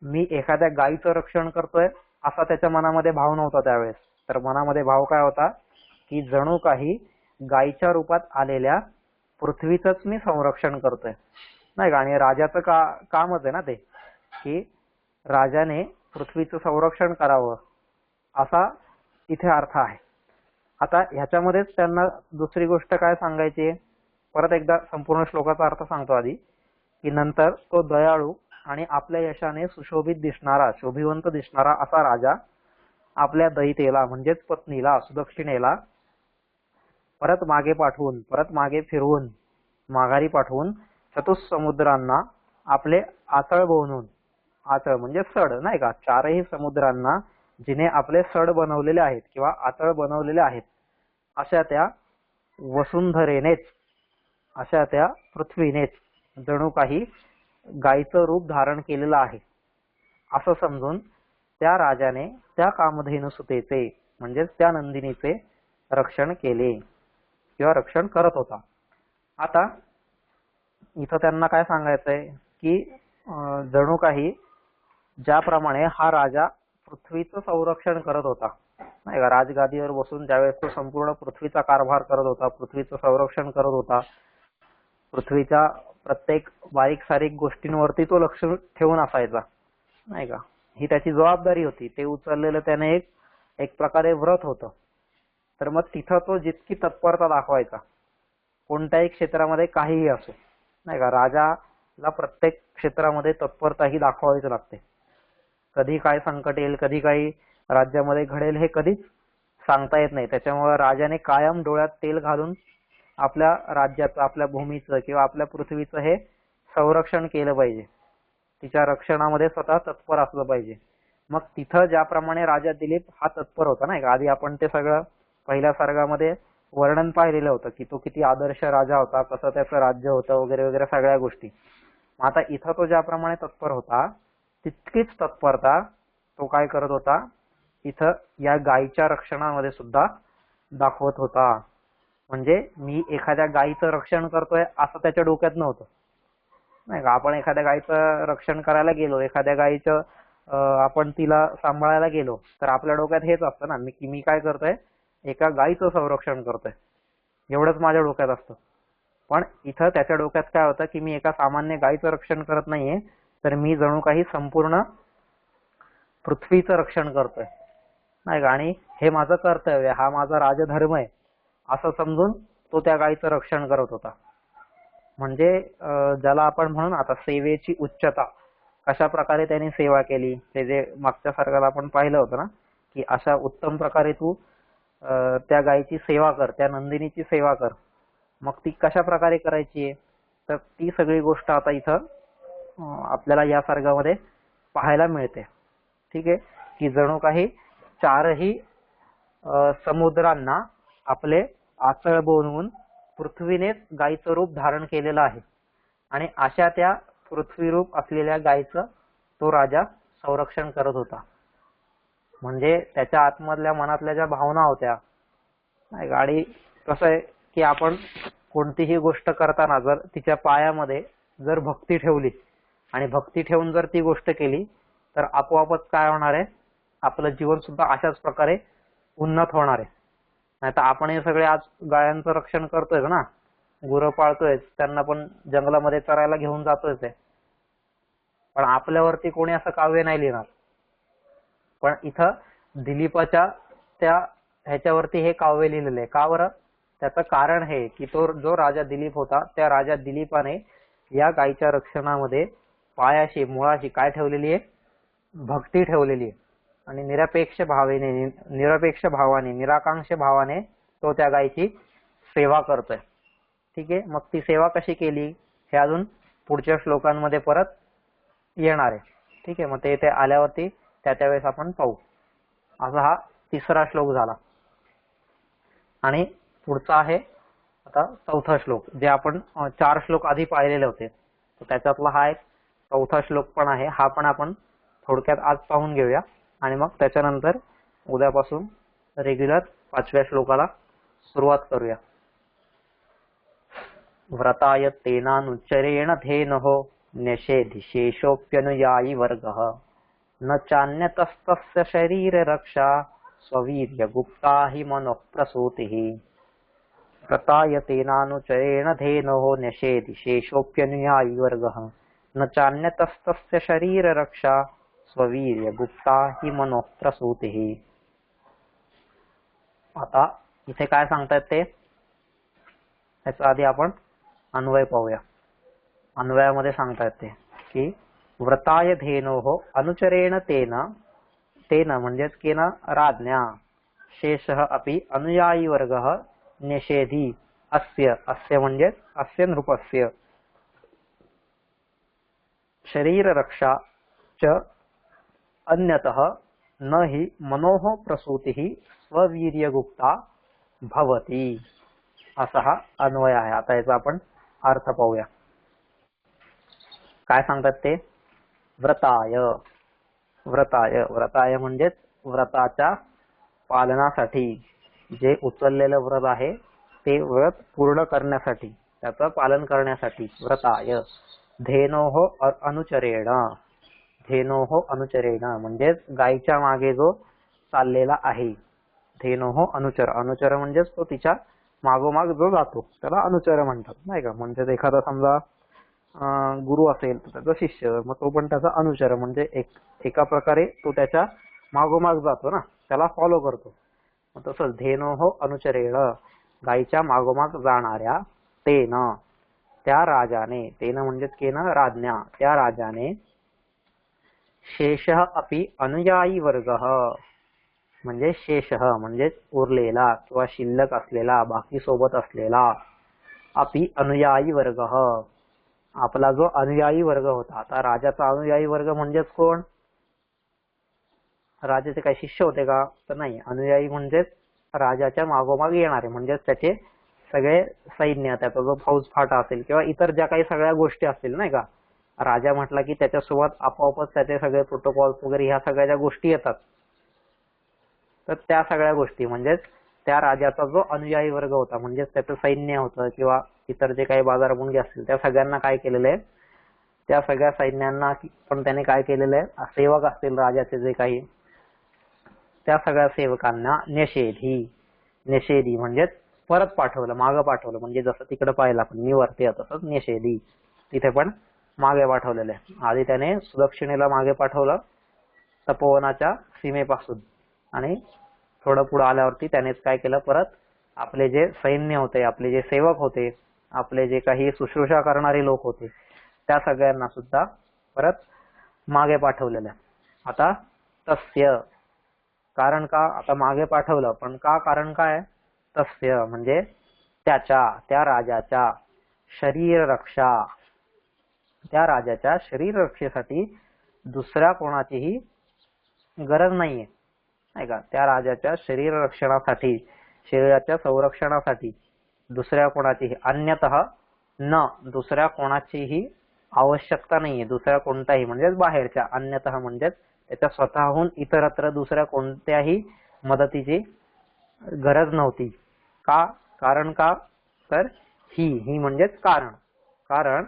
मी एखाद्या गायीचं रक्षण करतोय असा त्याच्या मनामध्ये भाव नव्हता त्यावेळेस. तर मनामध्ये भाव काय होता की जणू काही गायीच्या रूपात आलेल्या पृथ्वीचंच मी संरक्षण करतोय, नाही का. आणि राजाचं कामच आहे ना ते, की राजाने पृथ्वीचं संरक्षण करावं असा इथे अर्थ आहे. आता ह्याच्यामध्येच त्यांना दुसरी गोष्ट काय सांगायची, परत एकदा संपूर्ण श्लोकाचा अर्थ सांगतो आधी, की नंतर तो दयाळू आणि आपल्या यशाने सुशोभित दिसणारा, शोभिवंत दिसणारा असा राजा आपल्या दयितेला म्हणजेच पत्नीला सुदक्षिणेला परत मागे पाठवून, परत मागे फिरवून, माघारी पाठवून चतुस्समुद्रांना आपले आचळ बनवून, आचळ म्हणजे सड, नाही का, चारही समुद्रांना जिने आपले सड बनवलेले आहेत किंवा आचळ बनवलेले आहेत अशा त्या वसुंधरेनेच, अशा त्या पृथ्वीनेच जणू काही गायीचं रूप धारण केलेलं आहे असं समजून त्या राजाने त्या कामधेनु सुतेचे म्हणजेच त्या नंदिनीचे रक्षण केले किंवा रक्षण करत होता. आता इथं त्यांना काय सांगायचंय की जणू काही ज्याप्रमाणे हा राजा पृथ्वीचं संरक्षण करत होता, नाही का, राजगादीवर बसून ज्यावेळेस तो संपूर्ण पृथ्वीचा कारभार करत होता, पृथ्वीचं संरक्षण करत होता, पृथ्वीच्या प्रत्येक बारीक सारीक गोष्टींवरती तो लक्ष ठेवून असायचा, नाही का. ही त्याची जबाबदारी होती, ते उचललेलं त्याने एक प्रकारे व्रत होतं. तर मग तिथं तो जितकी तत्परता दाखवायचा, कोणत्याही क्षेत्रामध्ये काहीही असो, नाही का, राजाला प्रत्येक क्षेत्रामध्ये तत्परता ही दाखवावीच लागते. कधी काय संकट येईल, कधी काही राज्यामध्ये घडेल हे कधीच सांगता येत नाही. त्याच्यामुळे राजाने कायम डोळ्यात तेल घालून आपल्या राज्याचं, आपल्या भूमीचं किंवा आपल्या पृथ्वीचं हे संरक्षण केलं पाहिजे. तिच्या रक्षणामध्ये स्वतः तत्पर असलं पाहिजे. मग तिथं ज्याप्रमाणे राजा दिलीप हा तत्पर होता नाही का, आधी आपण ते सगळं पहिल्या सर्गामध्ये वर्णन पाहिलेलं होतं की तो किती आदर्श राजा होता, कसं त्याचं राज्य होतं वगैरे वगैरे सगळ्या गोष्टी. आता इथं तो ज्याप्रमाणे तत्पर होता तितकीच तत्परता तो काय करत होता, इथं या गायीच्या रक्षणामध्ये सुद्धा दाखवत होता. म्हणजे मी एखाद्या गायीचं रक्षण करतोय असं त्याच्या डोक्यात नव्हतं, नाही का. आपण एखाद्या गायीचं रक्षण करायला गेलो, एखाद्या गायीचं आपण तिला सांभाळायला गेलो, तर आपल्या डोक्यात हेच असतं ना, मी काय करतोय, एका गायीचं संरक्षण करतोय, एवढंच माझ्या डोक्यात असतं. पण इथं त्याच्या डोक्यात काय होतं की मी एका सामान्य गायीचं रक्षण करत नाहीये, तर मी जणू काही संपूर्ण पृथ्वीचं रक्षण करतोय, नाही का. आणि हे माझं कर्तव्य, हा माझा राजधर्म आहे असं समजून तो त्या गायीचं रक्षण करत होता. म्हणजे ज्याला आपण म्हणून आता सेवेची उच्चता, कशा प्रकारे त्यांनी सेवा केली ते जे मागच्या सर्गाला आपण पाहिलं होतं ना, की अशा उत्तम प्रकारे तू त्या गायीची सेवा कर, त्या नंदिनीची सेवा कर. मग ती कशा प्रकारे करायची, तर ती सगळी गोष्ट आता इथं आपल्याला या सर्गामध्ये पाहायला मिळते. ठीक आहे, की जणू काही चारही समुद्रांना आपले आचळ बनवून पृथ्वीनेच गायीचं रूप धारण केलेलं आहे. आणि अशा त्या पृथ्वीरूप असलेल्या गायीचं तो राजा संरक्षण करत होता. म्हणजे त्याच्या आतमधल्या मनातल्या ज्या भावना होत्या, नाही. आणि कसं आहे की आपण कोणतीही गोष्ट करताना जर तिच्या पायामध्ये जर भक्ती ठेवली आणि भक्ती ठेवून जर ती गोष्ट केली, तर आपोआपच काय होणार आहे, आपलं जीवन सुद्धा अशाच प्रकारे उन्नत होणार आहे. नाही तर आपण हे सगळे आज गायांचं रक्षण करतोय ना, गुरं पाळतोय, त्यांना पण जंगलामध्ये चरायला घेऊन जातोय आहे, पण आपल्यावरती कोणी असं काव्य नाही लिहिणार. पण इथं दिलीपाच्या त्या ह्याच्यावरती हे काव्य लिहिलेलं आहे. का बरं? त्याचं कारण हे की तो जो राजा दिलीप होता, त्या राजा दिलीपाने या गायीच्या रक्षणामध्ये पायाशी, मुळाशी काय ठेवलेली आहे, भक्ती ठेवलेली आहे. आणि निरपेक्ष भावाने, निराकांक्ष भावाने तो त्या गायीची सेवा करतोय. ठीक आहे, मग ती सेवा कशी केली हे अजून पुढच्या श्लोकांमध्ये परत येणार आहे. ठीक आहे, मग ते आल्यावरती त्यावेळेस आपण पाहू. असा हा तिसरा श्लोक झाला. आणि पुढचा आहे आता चौथा श्लोक, जे आपण 4 श्लोक आधी पाहिलेले होते, तर त्याच्यातला हा एक चौथा श्लोक पण आहे. हा पण आपण थोडक्यात आज पाहून घेऊया आणि मग त्याच्यानंतर उद्यापासून रेग्युलर 5व्या श्लोकाला सुरुवात करूया. व्रताय तेनानुचरेण धेनोः न्यषेधिशेषोऽप्यनुयायी वर्गः न चान्यतस्तस्य शरीररक्षा स्ववीर्यगुप्ता हि मनोः प्रसूतिः. व्रताय तेनानुचरेण धेनोः न्यषेधिशेषोऽप्यनुयायी वर्गः न चान्यतस्तस्य शरीररक्षा स्ववीर्यगुप्ता हि मनोः प्रसूतिः. आता इथे काय सांगतायत ते, त्याच्या आधी आपण अन्वय पाहूया. अन्वयामध्ये सांगतायत ते की व्रताय धेनोः अनुचरेण तेन म्हणजेच केन राज्ञा शेषः अपि अनुयायी वर्गः निषेधी अस्य म्हणजेच अस्य नृपस्य शरीररक्षा च अन्यतः न हि मनोः प्रसूतिः स्ववीर्यगुप्ता भवति. असा हा अन्वय आहे. आता याचा आपण अर्थ पाहूया. काय सांगतात ते, व्रताय म्हणजेच व्रताच्या पालनासाठी, जे उचललेलं व्रत आहे ते व्रत पूर्ण करण्यासाठी, त्याचं पालन करण्यासाठी व्रताय. धेनोः अनुचरेण म्हणजेच गायीच्या मागे जो चाललेला आहे. धेनोः अनुचर म्हणजेच तो तिच्या मागोमाग जो जातो त्याला अनुचर म्हणतात, नाही का. म्हणजे एखादा समजा गुरु असेल तर त्याचा शिष्य, मग तो पण त्याचा अनुचर, म्हणजे एका प्रकारे तो त्याच्या मागोमाग जातो ना, त्याला फॉलो करतो. तसंच धेनोः अनुचरेण, गायीच्या मागोमाग जाणाऱ्या, तेन, त्या राजाने, तेन म्हणजेच केन राज्ञा, त्या राजाने, शेषः अपि अनुयायी वर्गः, म्हणजे शेषः म्हणजेच उरलेला किंवा शिल्लक असलेला, बाकी सोबत असलेला, अपि अनुयायी वर्गः, आपला जो अनुयायी वर्ग होता. आता राजाचा अनुयायी वर्ग म्हणजेच कोण? राजाचे काही शिष्य होते का? तर नाही. अनुयायी म्हणजेच राजाच्या मागोमाग येणारे, म्हणजेच त्याचे सगळे सैन्य, त्याचा जो फौजफाटा असेल किंवा इतर ज्या काही सगळ्या गोष्टी असतील नाही का. राजा म्हटला की त्याच्यासोबत आपोआपच त्याचे सगळे प्रोटोकॉल्स वगैरे ह्या सगळ्या ज्या गोष्टी येतात, तर त्या सगळ्या गोष्टी म्हणजेच त्या राजाचा जो अनुयायी वर्ग होता, म्हणजेच त्याचं सैन्य होतं किंवा इतर जे काही बाजारमुंगी असतील, त्या सगळ्यांना काय केलेलं आहे, त्या सगळ्या सैन्यांना पण त्याने काय केलेलं आहे, सेवक असतील राजाचे जे काही, त्या सगळ्या सेवकांना निषेधी म्हणजेच परत पाठवलं, मागं पाठवलं. म्हणजे जसं तिकडे पाहिलं आपण निवर्त्य, तसंच निषेधी तिथे पण मागे पाठवलेलं आहे. आधी त्याने सुदक्षिणेला मागे पाठवलं तपोवनाच्या सीमेपासून, आणि थोडं पुढे आल्यावरती त्यानेच काय केलं, परत आपले जे सैन्य होते, आपले जे सेवक होते, आपले जे काही शुश्रूषा करणारे लोक होते, त्या सगळ्यांना सुद्धा परत मागे पाठवलेलं आहे. आता तस्य, कारण का आता मागे पाठवलं, पण का, कारण काय? तस्य म्हणजे त्याच्या, त्या राजाच्या शरीर रक्षा, त्या राजाच्या शरीर रक्षेसाठी दुसऱ्या कोणाचीही गरज नाहीये, नाही का. त्या राजाच्या शरीर रक्षणासाठी, शरीराच्या संरक्षणासाठी दुसऱ्या कोणाचीही, अन्यतः न, दुसऱ्या कोणाचीही आवश्यकता नाहीये, दुसऱ्या कोणताही म्हणजेच बाहेरच्या, अन्यतः म्हणजेच त्याच्या स्वतःहून इतरत्र दुसऱ्या कोणत्याही मदतीची गरज नव्हती. का? कारण का? तर ही म्हणजेच कारण. कारण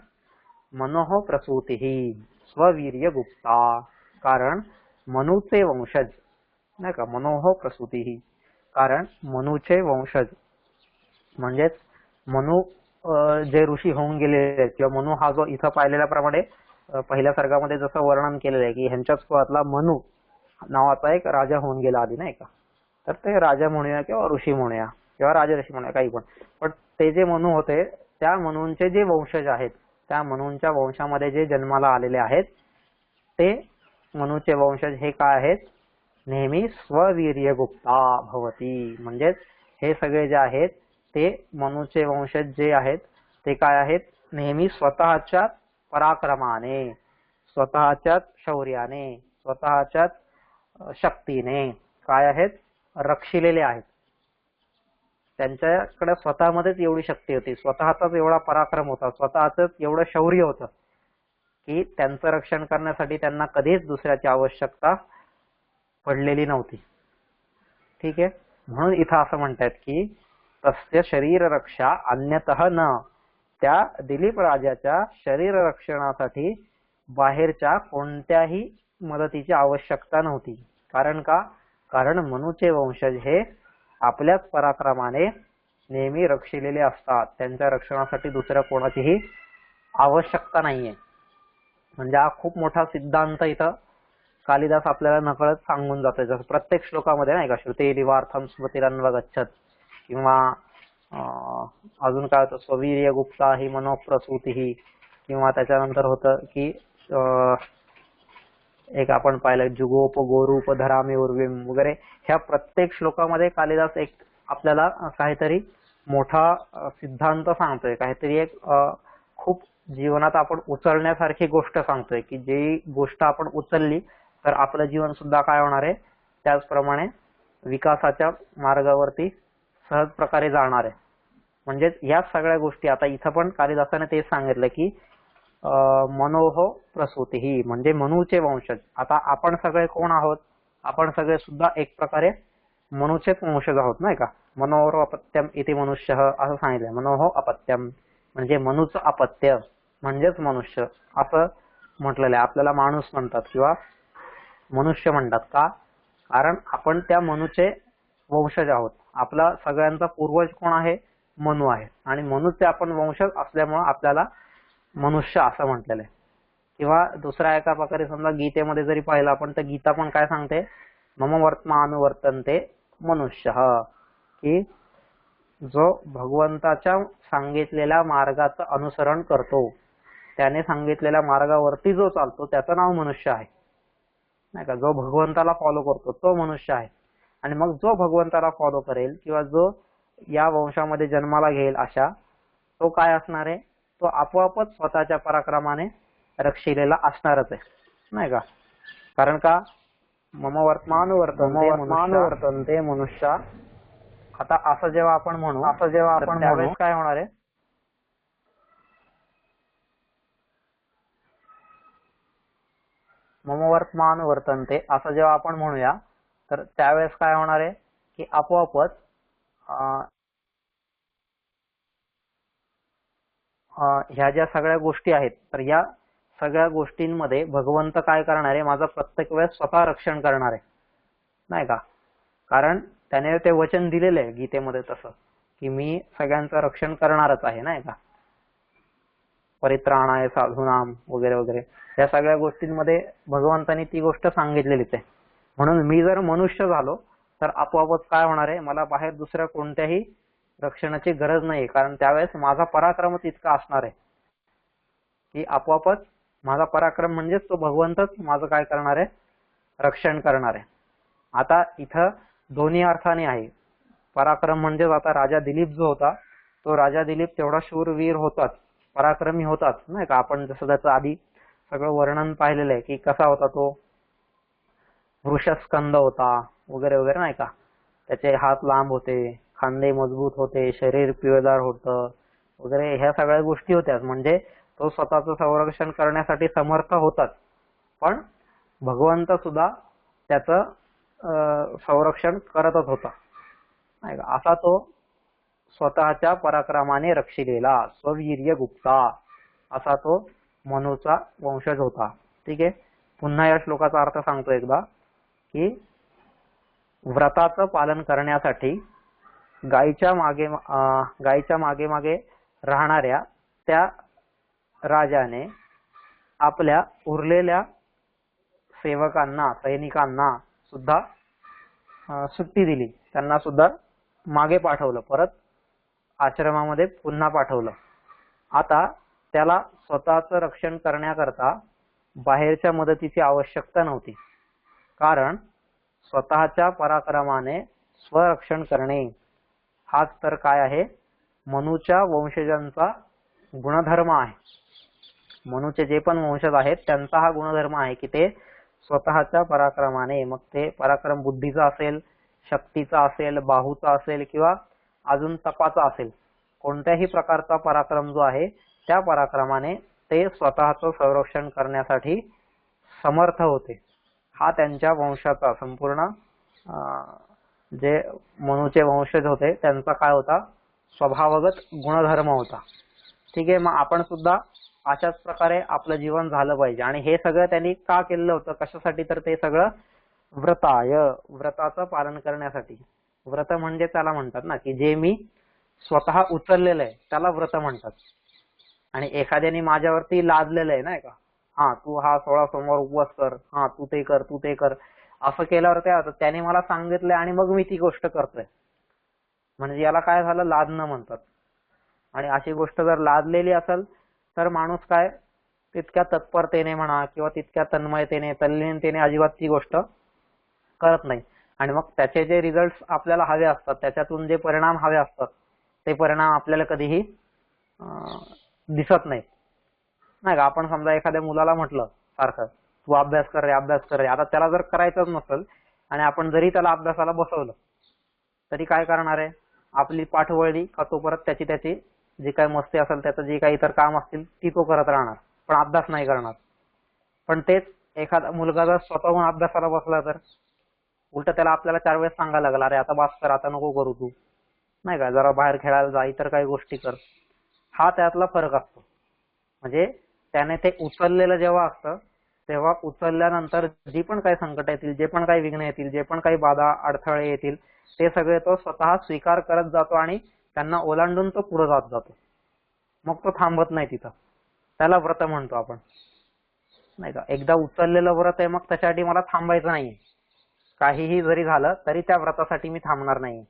मनोः प्रसूतिः स्ववीर्य गुप्ता, कारण मनूचे वंशज, नाही का. मनोः प्रसूतिः, कारण मनूचे वंशज म्हणजेच मनू जे ऋषी होऊन गेलेले आहेत, किंवा मनू हा जो इथं पाहिलेल्याप्रमाणे पहिल्या सर्गामध्ये जसं वर्णन केलेलं आहे की ह्यांच्याच कुळातला मनू नावाचा एक राजा होऊन गेला आधी, नाही का. तर ते राजा म्हणूया किंवा ऋषी म्हणूया किंवा राजऋषी म्हणूया, काही पण ते जे मनू होते, त्या मनूंचे जे वंशज आहेत, त्या मनूंच्या वंशामध्ये जे जन्माला आलेले आहेत, ते मनूचे वंशज हे काय आहेत, नेहमी स्ववीर्य गुप्ता भवती, म्हणजेच हे सगळे जे आहेत ते मनूचे वंशज जे आहेत ते काय आहेत, नेहमी स्वतःच्या पराक्रमाने, स्वतःच्याच शौर्याने, स्वतःच्याच शक्तीने काय आहेत, रक्षिलेले आहेत. त्यांच्याकडे स्वतःमध्येच एवढी शक्ती होती, स्वतःचाच एवढा पराक्रम होता, स्वतःच एवढं शौर्य होतं की त्यांचं रक्षण करण्यासाठी त्यांना कधीच दुसऱ्याची आवश्यकता पडलेली नव्हती. ठीक आहे. म्हणून इथं असं म्हणतात की तस्य शरीर रक्षा अन्यतः न, त्या दिलीप राजाच्या शरीर रक्षणासाठी बाहेरच्या कोणत्याही मदतीची आवश्यकता नव्हती. कारण का? कारण मनूचे वंशज हे आपल्याच पराक्रमाने नेहमी रक्षिलेले असतात, त्यांच्या रक्षणासाठी दुसऱ्या कोणाचीही आवश्यकता नाहीये. म्हणजे हा खूप मोठा सिद्धांत इथं कालिदास आपल्याला नकळत सांगून जातोय. जसं प्रत्येक श्लोकामध्ये नाही का, श्रुते दिवार्थम स्मृतिरन्वगच्छत, किंवा अजून काय होतं, स्ववीर्य गुप्ता ही मनोप्रसूती, किंवा त्याच्यानंतर होतं की एक आपण पाहिलं जुगोप गोरूप धरामे उर्विम वगैरे. ह्या प्रत्येक श्लोकामध्ये कालिदास एक आपल्याला काहीतरी मोठा सिद्धांत सांगतोय, काहीतरी एक खूप जीवनात आपण उचलण्यासारखी गोष्ट सांगतोय की जी गोष्ट आपण उचलली तर आपलं जीवन सुद्धा काय होणार आहे, त्याचप्रमाणे विकासाच्या मार्गावरती सहज प्रकारे जाणार आहे. म्हणजेच या सगळ्या गोष्टी आता इथं पण कालिदासाने तेच सांगितलं की मनोः प्रसूतिः म्हणजे मनूचे वंशज. आता आपण सगळे कोण आहोत? आपण सगळे सुद्धा एक प्रकारे मनूचेच वंशज आहोत, नाही का. मनोर अपत्यम इति मनुष्य असं सांगितलंय. मनोः अपत्यम म्हणजे मनूचं अपत्य म्हणजेच मनुष्य असं म्हटलेलं आहे. आपल्याला माणूस म्हणतात किंवा मनुष्य म्हणतात. का? कारण आपण त्या मनूचे वंशज आहोत. आपला सगळ्यांचा पूर्वज कोण आहे? मनू आहे, आणि मनूचे आपण वंशज असल्यामुळे आपल्याला मनुष्य असं म्हटलेलं आहे. किंवा दुसऱ्या एका प्रकारे समजा गीतेमध्ये जरी पाहिलं आपण, तर गीता पण काय सांगते, मम वर्त्मानुवर्तन्ते मनुष्य, की जो भगवंताच्या सांगितलेल्या मार्गाचं अनुसरण करतो, त्याने सांगितलेल्या मार्गावरती जो चालतो त्याचं नाव मनुष्य आहे, नाही का. जो भगवंताला फॉलो करतो तो मनुष्य आहे. आणि मग जो भगवंताला फॉलो करेल किंवा जो या वंशामध्ये जन्माला घेईल अशा, तो काय असणार आहे, तो आपोआपच स्वतःच्या पराक्रमाने रक्षिलेला असणारच आहे, नाही का. कारण का, मम वर्तमान वर्तन्ते मनुष्य. आता असं जेव्हा आपण म्हणू त्यावेळेस काय होणार आहे, मम वर्तमान वर्तन्ते असं जेव्हा आपण म्हणूया तर त्यावेळेस काय होणार आहे की आपोआपच ह्या ज्या सगळ्या गोष्टी आहेत तर या सगळ्या गोष्टींमध्ये भगवंत काय करणार आहे, माझं प्रत्येक वेळेस स्वतः रक्षण करणार आहे, नाही का. कारण त्याने ते वचन दिलेलं आहे गीतेमध्ये तसं, की मी सगळ्यांचं रक्षण करणारच आहे, नाही का. परित्राणाय साधूनाम वगैरे वगैरे या सगळ्या गोष्टींमध्ये भगवंतानी ती गोष्ट सांगितलेलीच आहे. म्हणून मी जर मनुष्य झालो तर आपोआपच काय होणार आहे, मला बाहेर दुसऱ्या कोणत्याही रक्षणाची गरज नाही, कारण त्यावेळेस माझा पराक्रमच इतका असणार आहे की आपोआपच माझा पराक्रम म्हणजेच तो भगवंतच माझं काय करणार आहे, रक्षण करणार आहे. आता इथं दोन्ही अर्थाने आहे. पराक्रम म्हणजेच आता राजा दिलीप जो होता तो राजा दिलीप तेवढा शूरवीर होताच, पराक्रमी होताच, नाही का. आपण जसं त्याचं आधी सगळं वर्णन पाहिलेलं आहे की कसा होता तो, वृषस्कंद होता वगैरे वगैरे, नाही का. त्याचे हात लांब होते, खांदे मजबूत होते, शरीर पिळदार होतं वगैरे, ह्या सगळ्या गोष्टी होत्याच. म्हणजे तो स्वतःचं संरक्षण करण्यासाठी समर्थ होताच, पण भगवंत सुद्धा त्याचं संरक्षण करतच होता, नाही का. असा तो स्वतःच्या पराक्रमाने रक्षिलेला स्ववीर्य गुप्ता असा तो मनूचा वंशज होता. ठीक आहे. पुन्हा या श्लोकाचा अर्थ सांगतो एकदा, की व्रताचं पालन करण्यासाठी गायीच्या मागे मागे राहणाऱ्या त्या राजाने आपल्या उरलेल्या सेवकांना, सैनिकांना सुद्धा सुट्टी दिली, त्यांना सुद्धा मागे पाठवलं, परत आश्रमामध्ये पुन्हा पाठवलं. आता त्याला स्वतःचं रक्षण करण्याकरता बाहेरच्या मदतीची आवश्यकता नव्हती, कारण स्वतःच्या पराक्रमाने स्वरक्षण करणे हाच तर काय आहे, मनूच्या वंशजांचा गुणधर्म आहे. मनूचे जे पण वंशज आहेत त्यांचा हा गुणधर्म आहे की ते स्वतःच्या पराक्रमाने, मग ते पराक्रम बुद्धीचा असेल, शक्तीचा असेल, बाहूचा असेल किंवा अजून तपाचा असेल, कोणत्याही प्रकारचा पराक्रम जो आहे त्या पराक्रमाने ते स्वतःचं संरक्षण करण्यासाठी समर्थ होते. हा त्यांच्या वंशाचा संपूर्ण जे मनूचे वंशज होते त्यांचा काय होता, स्वभावगत गुणधर्म होता. ठीक आहे. मग आपण सुद्धा अशाच प्रकारे आपलं जीवन झालं पाहिजे. आणि हे सगळं त्यांनी का केलेलं होतं, कशासाठी, तर ते सगळं व्रताचं पालन करण्यासाठी. व्रत म्हणजे त्याला म्हणतात ना की जे मी स्वतः उचललेलं आहे त्याला व्रत म्हणतात. आणि एखाद्याने माझ्यावरती लादलेलं आहे, नाही का, तू हा 16 सोमवार उपवास कर, तू ते कर, तू ते कर, असं केल्यावर काय होतं, त्याने मला सांगितलंय आणि मग मी ती गोष्ट करतोय, म्हणजे याला काय झालं, लादणं म्हणतात. आणि अशी गोष्ट जर लादलेली असेल तर माणूस काय तितक्या तत्परतेने म्हणा किंवा तितक्या तन्मयतेने, तल्लीनतेने अजिबात ती गोष्ट करत नाही. आणि मग त्याचे जे रिझल्ट आपल्याला हवे असतात, त्याच्यातून जे परिणाम हवे असतात ते परिणाम आपल्याला कधीही दिसत नाहीत, नाही का. आपण समजा एखाद्या मुलाला म्हटलं सारखं तू अभ्यास कर रे, अभ्यास कर रे, आता त्याला जर करायचंच नसेल आणि आपण जरी त्याला अभ्यासाला बसवलं तरी काय करणार आहे, आपली पाठ वळली का तो परत त्याची जी काही मस्ती असेल, त्याचं जे काही इतर काम असतील ती तो करत राहणार, पण अभ्यास नाही करणार. पण तेच एखादा मुलगा जर स्वतःहून अभ्यासाला बसला तर उलट त्याला आपल्याला 4 वेळेस सांगायला लागला, अरे आता बस कर, आता नको करू तू, नाही का, जरा बाहेर खेळायला जा, इतर काही गोष्टी कर. हा त्यातला फरक असतो. म्हणजे त्याने ते उचललेलं जेव्हा असतं तेव्हा उचलल्यानंतर जी पण काही संकट येतील, जे पण काही विघ्न येतील, जे पण काही बाधा अडथळे येतील ते सगळे तो स्वतः स्वीकार करत जातो आणि त्यांना ओलांडून तो पुढे जात जातो. मग तो थांबत नाही तिथं. त्याला व्रत म्हणतो आपण, नाही का. एकदा उचललेलं व्रत आहे, मग त्याच्यासाठी मला थांबायचं नाहीये, काहीही जरी झालं तरी त्या व्रतासाठी मी थांबणार नाही,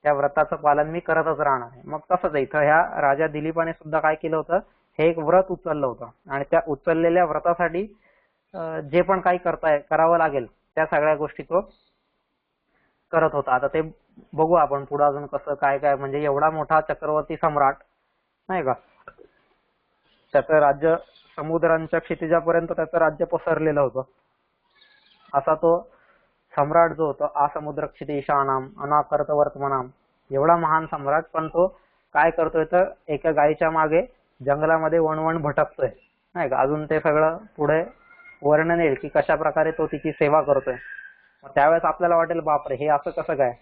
त्या व्रताचं पालन मी करतच राहणार आहे. मग तसंच इथं ह्या राजा दिलीपाने सुद्धा काय केलं होतं, हे एक व्रत उचललं होतं आणि त्या उचललेल्या व्रतासाठी जे पण काही करावं लागेल त्या सगळ्या गोष्टी तो करत होता. आता ते बघू आपण पुढे अजून कसं काय काय, म्हणजे एवढा मोठा चक्रवर्ती सम्राट नाही का, त्याचं राज्य समुद्रांच्या क्षितिजापर्यंत त्याचं राज्य पसरलेलं होतं. असा तो सम्राट जो होता, आसमुद्र क्षितिशानाम अनाकर्त वर्तमानाम, एवढा महान सम्राट, पण तो काय करतोय तर एका गायीच्या मागे जंगलामध्ये वणवण भटकतोय नाही का. अजून ते सगळं पुढे वर्णन येईल की कशा प्रकारे तो तिची सेवा करतोय. त्यावेळेस आपल्याला वाटेल बापरे हे असं कसं काय,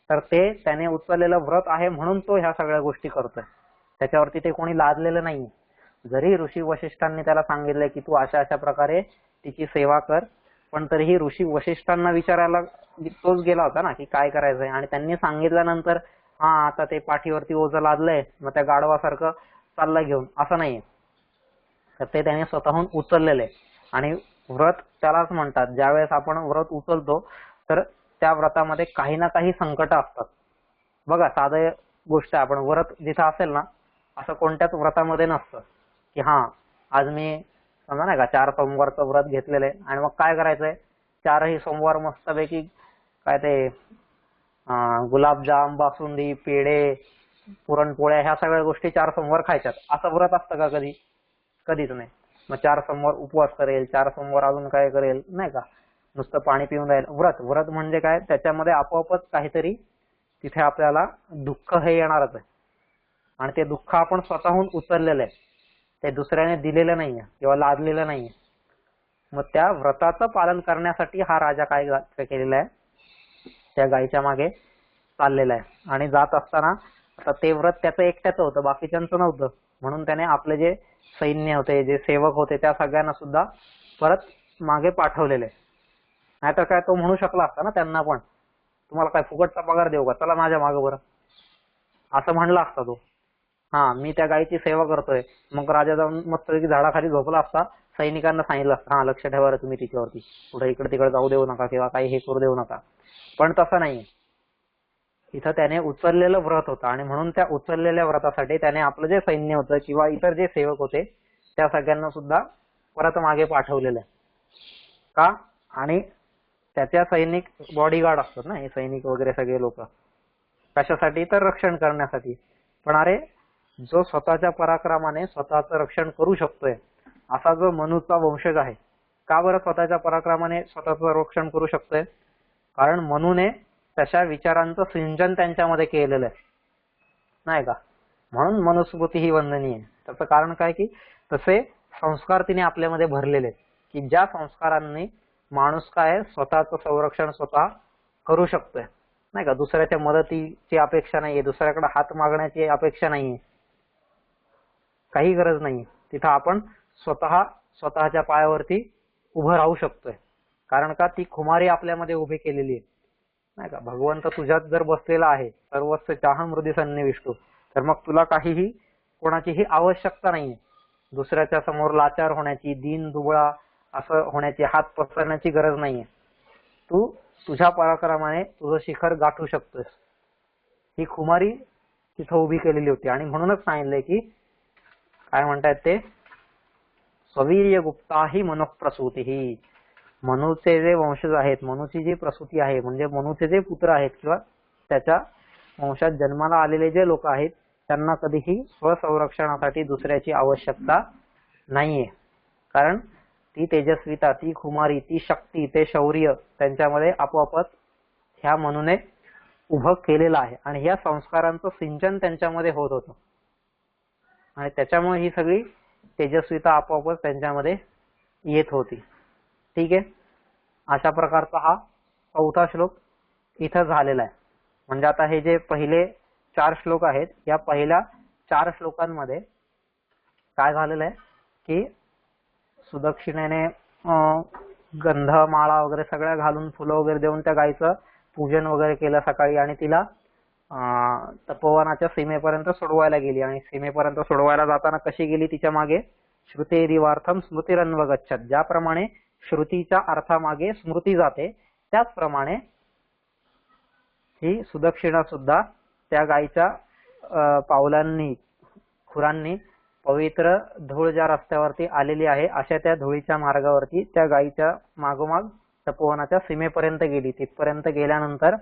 तर ते त्याने उचललेलं व्रत आहे म्हणून तो ह्या सगळ्या गोष्टी करतोय. त्याच्यावरती ते कोणी लादलेलं नाही. जरी ऋषी वशिष्ठांनी त्याला सांगितलंय की तू अशा अशा प्रकारे तिची सेवा कर, पण तरीही ऋषी वशिष्ठांना विचारायला तोच गेला होता ना की काय करायचंय, आणि त्यांनी सांगितल्यानंतर हा आता ते पाठीवरती ओझं लादलंय मग त्या गाढवासारखं चाललंय घेऊन, असं नाहीये. तर ते त्याने स्वतःहून उचललेले. आणि व्रत त्यालाच म्हणतात, ज्यावेळेस आपण व्रत उचलतो तर त्या व्रतामध्ये काही ना काही संकट असतात. बघा साधं गोष्ट आहे, आपण व्रत जिथं असेल ना, असं कोणत्याच व्रतामध्ये नसतं की हा आज मी समजा नाही का 4 सोमवारचं व्रत घेतलेलं आहे आणि मग काय करायचंय, 4ही सोमवार मस्तपैकी काय ते गुलाबजाम, बासुंदी, पेढे, पुरणपोळ्या ह्या सगळ्या गोष्टी 4 सोमवार खायच्यात, असं व्रत असतं का कधी? कधीच नाही. मग 4 सोमवार उपवास करेल, 4 सोमवार अजून काय करेल नाही का, नुसतं पाणी पिऊन राहील. व्रत म्हणजे काय, त्याच्यामध्ये आपोआपच काहीतरी तिथे आपल्याला दुःख हे येणारच आहे, आणि ते दुःख आपण स्वतःहून उचललेलं आहे, ते दुसऱ्याने दिलेलं नाहीये किंवा लादलेलं नाहीये. मग त्या व्रताचं पालन करण्यासाठी हा राजा काय केलेला आहे, त्या गायीच्या मागे चाललेला आहे. आणि जात असताना आता ते व्रत त्याचं एकट्याचं होतं, बाकीच्यांचं नव्हतं, म्हणून त्याने आपले जे सैन्य होते, जे सेवक होते, त्या सगळ्यांना सुद्धा परत मागे पाठवलेले. नाहीतर काय तो म्हणू शकला असता ना त्यांना पण, तुम्हाला काय फुकटचा पगार देऊ का, चला माझ्या मागे बरं, असं म्हणला असता तो. हा मी त्या गायीची सेवा करतोय. मग राजा जाऊन मस्तपैकी झाडाखाली झोपला असता, सैनिकांना सांगितलं असतं हा लक्ष ठेवा तुम्ही तिच्यावरती, पुढे इकडे तिकडे जाऊ देऊ नका किंवा काही हे करू देऊ नका. पण तसं नाही, इथं त्याने उचललेलं व्रत होतं आणि म्हणून त्या उचललेल्या व्रतासाठी त्याने आपलं जे सैन्य होतं किंवा इतर जे सेवक होते त्या सगळ्यांना सुद्धा परत मागे पाठवलेलं आहे. का? आणि त्याच्या सैनिक बॉडीगार्ड असतात ना, हे सैनिक वगैरे सगळे लोक, कशासाठी तर रक्षण करण्यासाठी. पण अरे जो स्वतःच्या पराक्रमाने स्वतःचं रक्षण करू शकतोय असा जो मनूचा वंशज आहे, का बरं स्वतःच्या पराक्रमाने स्वतःचं रक्षण करू शकतोय? कारण मनूने तशा विचारांचं सिंचन त्यांच्यामध्ये केलेलं आहे नाही का, म्हणून मनुस्मृती ही वंदनीय आहे. त्याचं कारण काय की तसे संस्कार तिने आपल्यामध्ये भरलेले आहेत की ज्या संस्कारांनी माणूस काय स्वतःचं संरक्षण स्वतः करू शकतोय नाही का, दुसऱ्याच्या मदतीची अपेक्षा नाहीये, दुसऱ्याकडे हात मागण्याची अपेक्षा नाहीये, काही गरज नाही. तिथं आपण स्वतःच्या पायावरती उभं राहू शकतोय. कारण का ती खुमारी आपल्यामध्ये उभी केलेली आहे नाही का. भगवंत तुझ्यात जर बसलेला आहे, सर्वस्व चाहं मृदी सन्निविष्टो, तर मग तुला काहीही कोणाचीही आवश्यकता नाहीये दुसऱ्याच्या समोर लाचार होण्याची, दीन दुबळा असं होण्याची, हात पसरण्याची गरज नाहीये. तू तुझ्या पराक्रमाने तुझं शिखर गाठू शकतोस. ही खुमारी तिथं उभी केलेली होती. आणि म्हणूनच सांगितलंय की काय म्हणतात ते, स्ववीर्य गुप्ता ही मनुप्रसूती ही, मनूचे जे वंशज आहेत, मनूची जी प्रसूती आहे, म्हणजे मनूचे जे पुत्र आहेत किंवा त्याच्या वंशात जन्माला आलेले जे लोक आहेत, त्यांना कधीही स्वसंरक्षणासाठी दुसऱ्याची आवश्यकता नाहीये. कारण ती तेजस्विता, ती खुमारी, ती शक्ती, ते शौर्य त्यांच्यामध्ये आपोआपच ह्या मनूने उभं केलेलं आहे आणि ह्या संस्कारांचं सिंचन त्यांच्यामध्ये होत होतं आणि त्याच्यामुळे ही सगळी तेजस्विता आपोआपच त्यांच्यामध्ये येत होती. ठीक आहे, अशा प्रकारचा हा 4था श्लोक इथं झालेला आहे. म्हणजे आता हे जे पहिले 4 श्लोक आहेत, या पहिल्या 4 श्लोकांमध्ये काय झालेलं आहे की सुदक्षिणेने गंधमाळा वगैरे सगळ्या घालून फुलं वगैरे देऊन त्या गायीचं पूजन वगैरे केलं सकाळी, आणि तिला तपोवनाच्या सीमेपर्यंत सोडवायला गेली. आणि सीमेपर्यंत सोडवायला जाताना कशी गेली, तिच्या मागे श्रुतेरिवार्थम स्मृतिरन्वगच्छत, ज्याप्रमाणे श्रुतीच्या अर्थामागे स्मृती जाते, त्याचप्रमाणे ही सुदक्षिणा सुद्धा त्या गायीच्या पावलांनी, खुरांनी पवित्र धूळ ज्या रस्त्यावरती आलेली आहे अशा त्या धुळीच्या मार्गावरती त्या गायीच्या मागोमाग तपोवनाच्या सीमेपर्यंत गेली. तिथपर्यंत गेल्यानंतर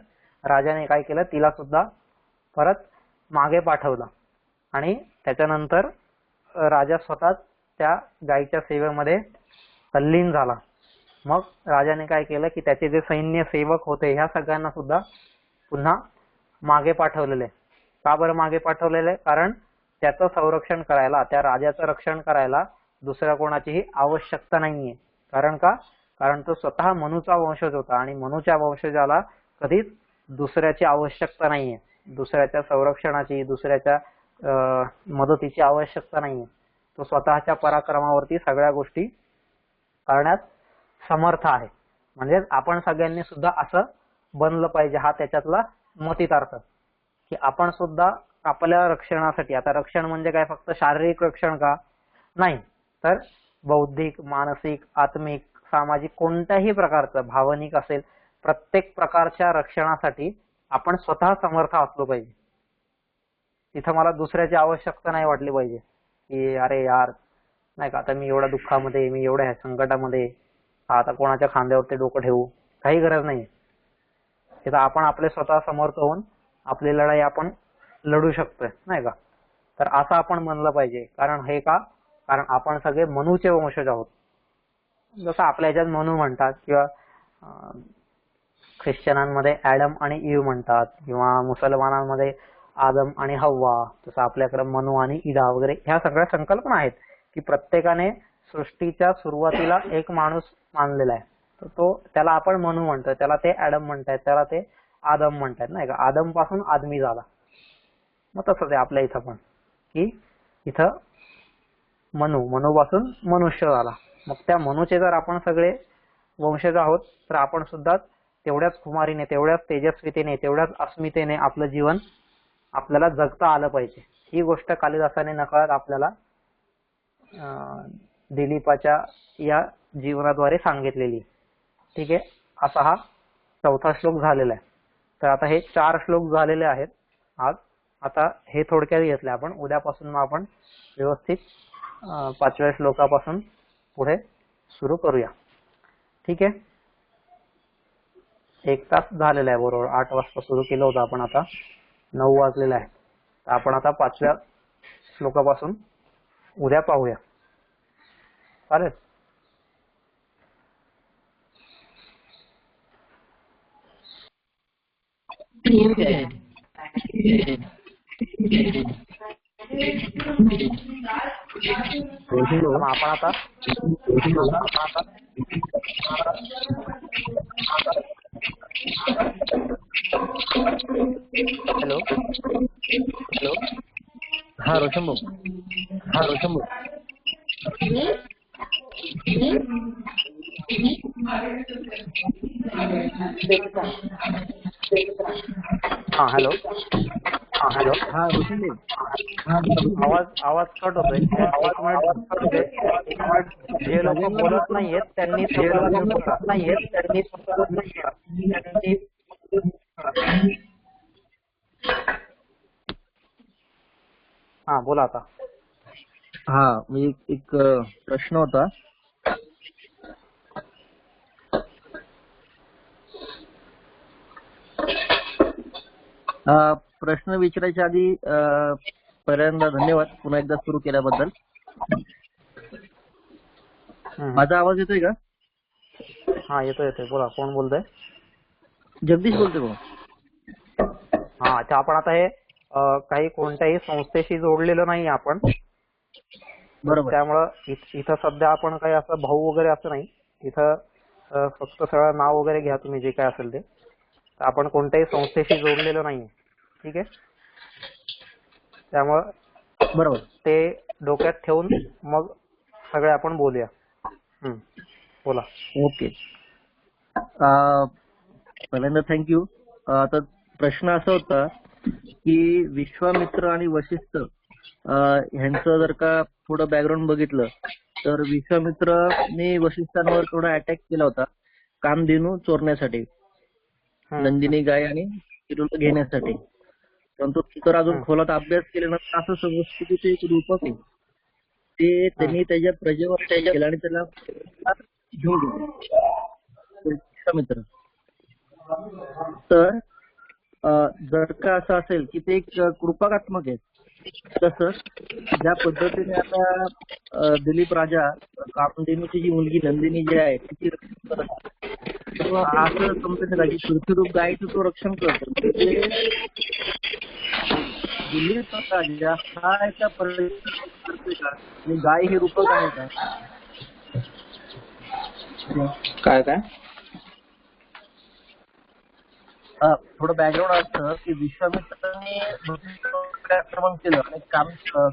राजाने काय केलं, तिला सुद्धा परत मागे पाठवलं आणि त्याच्यानंतर राजा स्वतः त्या गायीच्या सेवेमध्ये तल्लीन झाला. मग राजाने काय केलं की त्याचे जे सैन्य सेवक होते ह्या सगळ्यांना सुद्धा पुन्हा मागे पाठवलेले. का बरं मागे पाठवलेले? कारण त्याचं संरक्षण करायला, त्या राजाचं रक्षण करायला दुसऱ्या कोणाचीही आवश्यकता नाहीये. कारण का? कारण तो स्वतः मनूचा वंशज होता आणि मनूच्या वंशजाला कधीच दुसऱ्याची आवश्यकता नाहीये, दुसऱ्याच्या संरक्षणाची, दुसऱ्याच्या मदतीची आवश्यकता नाहीये. तो स्वतःच्या पराक्रमावरती सगळ्या गोष्टी करण्यास समर्थ आहे. म्हणजे आपण सगळ्यांनी सुद्धा असं बनलं पाहिजे, हा त्याच्यातला मतितार्थ, की आपण सुद्धा आपल्या रक्षणासाठी, आता रक्षण म्हणजे काय फक्त शारीरिक रक्षण का? नाही, तर बौद्धिक, मानसिक, आत्मिक, सामाजिक कोणत्याही प्रकारचं, भावनिक असेल, प्रत्येक प्रकारच्या रक्षणासाठी आपण स्वतः समर्थ असलो पाहिजे. तिथं मला दुसऱ्याची आवश्यकता नाही वाटली पाहिजे की अरे यार नाही का, आता मी एवढ्या दुःखामध्ये, मी एवढ्या संकटामध्ये, आता कोणाच्या खांद्यावरती डोकं ठेवू, काही गरज नाही. तिथं आपण आपले स्वतः समर्थ होऊन आपली लढाई आपण लढू शकतोय, नाही का? तर असं आपण म्हणलं पाहिजे. कारण हे का? कारण आपण सगळे मनूचे वंशज आहोत. जसं आपल्या ह्याच्यात मनू म्हणतात, किंवा ख्रिश्चनांमध्ये ऍडम आणि ईव म्हणतात, किंवा मुसलमानांमध्ये आदम आणि हव्वा, तसं आपल्याकडे मनू आणि इडा वगैरे ह्या सगळ्या संकल्पना आहेत की प्रत्येकाने सृष्टीच्या सुरुवातीला एक माणूस मानलेला आहे. तर तो, त्याला आपण मनू म्हणतोय, त्याला ते ऍडम म्हणतायत, त्याला ते आदम म्हणतायत, नाही का? आदम पासून आदमी झाला. मग तसंच आहे आपल्या इथं पण, की इथं मनू पासून मनुष्य झाला. मग त्या मनूचे जर आपण सगळे वंशज आहोत तर आपण सुद्धा तेवढ्याच कुमारीने, तेवढ्याच तेजस्वितेने, तेवढ्याच अस्मितेने आपलं जीवन आपल्याला जगता आलं पाहिजे. ही गोष्ट कालिदासाने नकळत आपल्याला दिलीपाच्या या जीवनाद्वारे सांगितलेली. ठीक आहे, असा हा चौथा श्लोक झालेला आहे. तर आता हे 4 श्लोक झालेले आहेत आज. आता हे थोडक्यात घेतले आपण. उद्यापासून मग आपण व्यवस्थित 5व्या श्लोकापासून पुढे सुरू करूया. ठीक आहे, 1 तास झालेला आहे. बरोबर 8 वाजता सुरू केलं होतं आपण, आता 9 वाजलेला आहे. तर आपण आता 5व्या श्लोकापासून उद्या पाहूया. चालेल? आपण आता हॅलो हॅलो, हा रोशन भाऊ, हा हॅलो, हा रोशन भाऊ, आवाज कट होतोय. एक मिनिट. जे लोक बोलत नाहीयेत त्यांनी हा बोला आता. हा मी एक प्रश्न होता. प्रश्न विचारायच्या आधी पहिल्यांदा धन्यवाद पुन्हा एकदा सुरू केल्याबद्दल. माझा आवाज येतोय का? हा येतोय. बोला, कोण बोलतोय? जगदीश बोलतोय भाऊ. हा अच्छा, आपण आता हे काही कोणत्याही संस्थेशी जोडलेलं नाही आपण, बरोबर. त्यामुळं इथं सध्या आपण काही असं भाऊ वगैरे असं नाही. इथं फक्त सगळं नाव वगैरे घ्या तुम्ही, जे काय असेल ते. आपण कोणत्याही संस्थेशी जोडलेलं नाहीये. ठीक आहे, त्यामुळं बरोबर ते डोक्यात ठेवून मग सगळे आपण बोलूया. बोला. ओके. पहिल्यांदा थँक्यू. आता प्रश्न असा होता की विश्वामित्र आणि वशिष्ठ ह्यांचं जर का थोडं बॅकग्राऊंड बघितलं तर विश्वामित्रने वशिष्ठांवर थोडा अटॅक केला होता कामधेनू चोरण्यासाठी, नंदिनी गाय आणि तिरुला घेण्यासाठी. परंतु तर अजून खोलात अभ्यास केल्यानंतर असं समजतं की ते एक रूपक आहे. ते त्यांनी त्याच्या प्रजेवर केलं आणि त्याला घेऊन गेले विश्वामित्र. तर जर का असं असेल की ते एक कृपाकात्मक आहे, तसं ज्या पद्धतीने आता दिलीप राजा कामधेनूची जी मुलगी नंदिनी जी आहे तिची रक्षण करत आहे, किंवा असं समजून येतं की पृथ्वीरूप गायीचं तो रक्षण करतो. म्हणजे दिलीप राजा हा एका प्रयत्न करतोय का आणि गाय हे रूपक आहे का? काय काय थोडं बॅकग्राऊंड असतं की विश्वामित्राने वशिष्ठांकडे आक्रमण केलं आणि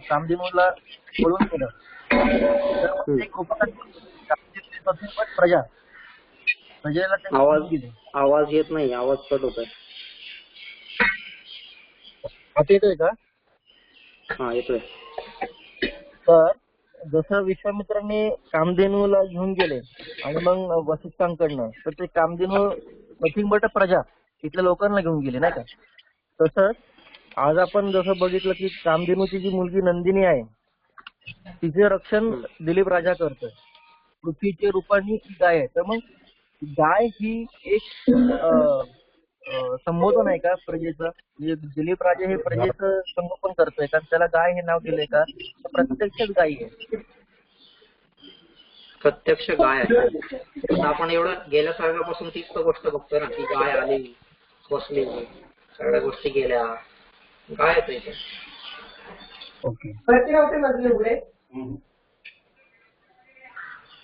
कामधेनूला पळून गेलं. तर मग एक उपकार प्रजा प्रजेला ते आवाज गेले. आवाज येत नाही, आवाज कट होतोय. आता येतोय का? हा येतोय. तर जसं विश्वामित्राने कामधेनूला घेऊन गेले आणि मग वसिष्ठांकडनं, तर ते कामधेनू नथिंग बट प्रजा इथल्या लोकांना घेऊन गेले नाही का. तसंच आज आपण जसं बघितलं की कामधेनूची जी मुलगी नंदिनी आहे तिचे रक्षण दिलीप राजा करतोय. पृथ्वीच्या रूपाने गाय आहे. तर मग गाय ही एक संबोधन आहे का प्रजेचं? म्हणजे दिलीप राजे हे प्रजेचं संगोपन करतोय का? त्याला गाय हे नाव दिलंय का? प्रत्यक्षच गायी आहे. प्रत्यक्ष गाय आहे. आता आपण एवढं गेल्या सर्गापासून तीच तर गोष्ट बघतोय ना की गाय आली, बसली, सगळ्या गोष्टी गेल्या, गाय येतो इथे. Okay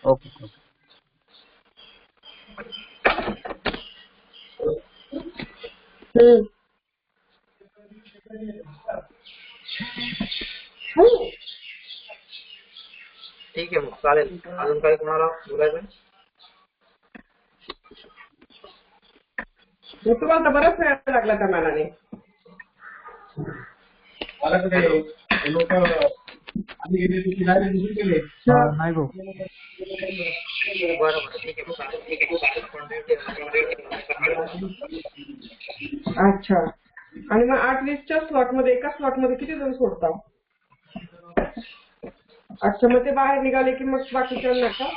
okay. ठीक आहे, मग चालेल. अजून काही कोणाला बोलायचं? तुम्हाला बराच वेळ लागला त्या मनाने. नाही भाऊ. बरं ठीक आहे, अच्छा. आणि मग 8:20च्या स्लॉट मध्ये एका स्लॉट मध्ये किती जण सोडता? अच्छा, मग ते बाहेर निघाले की मग बाकीच्यांना का?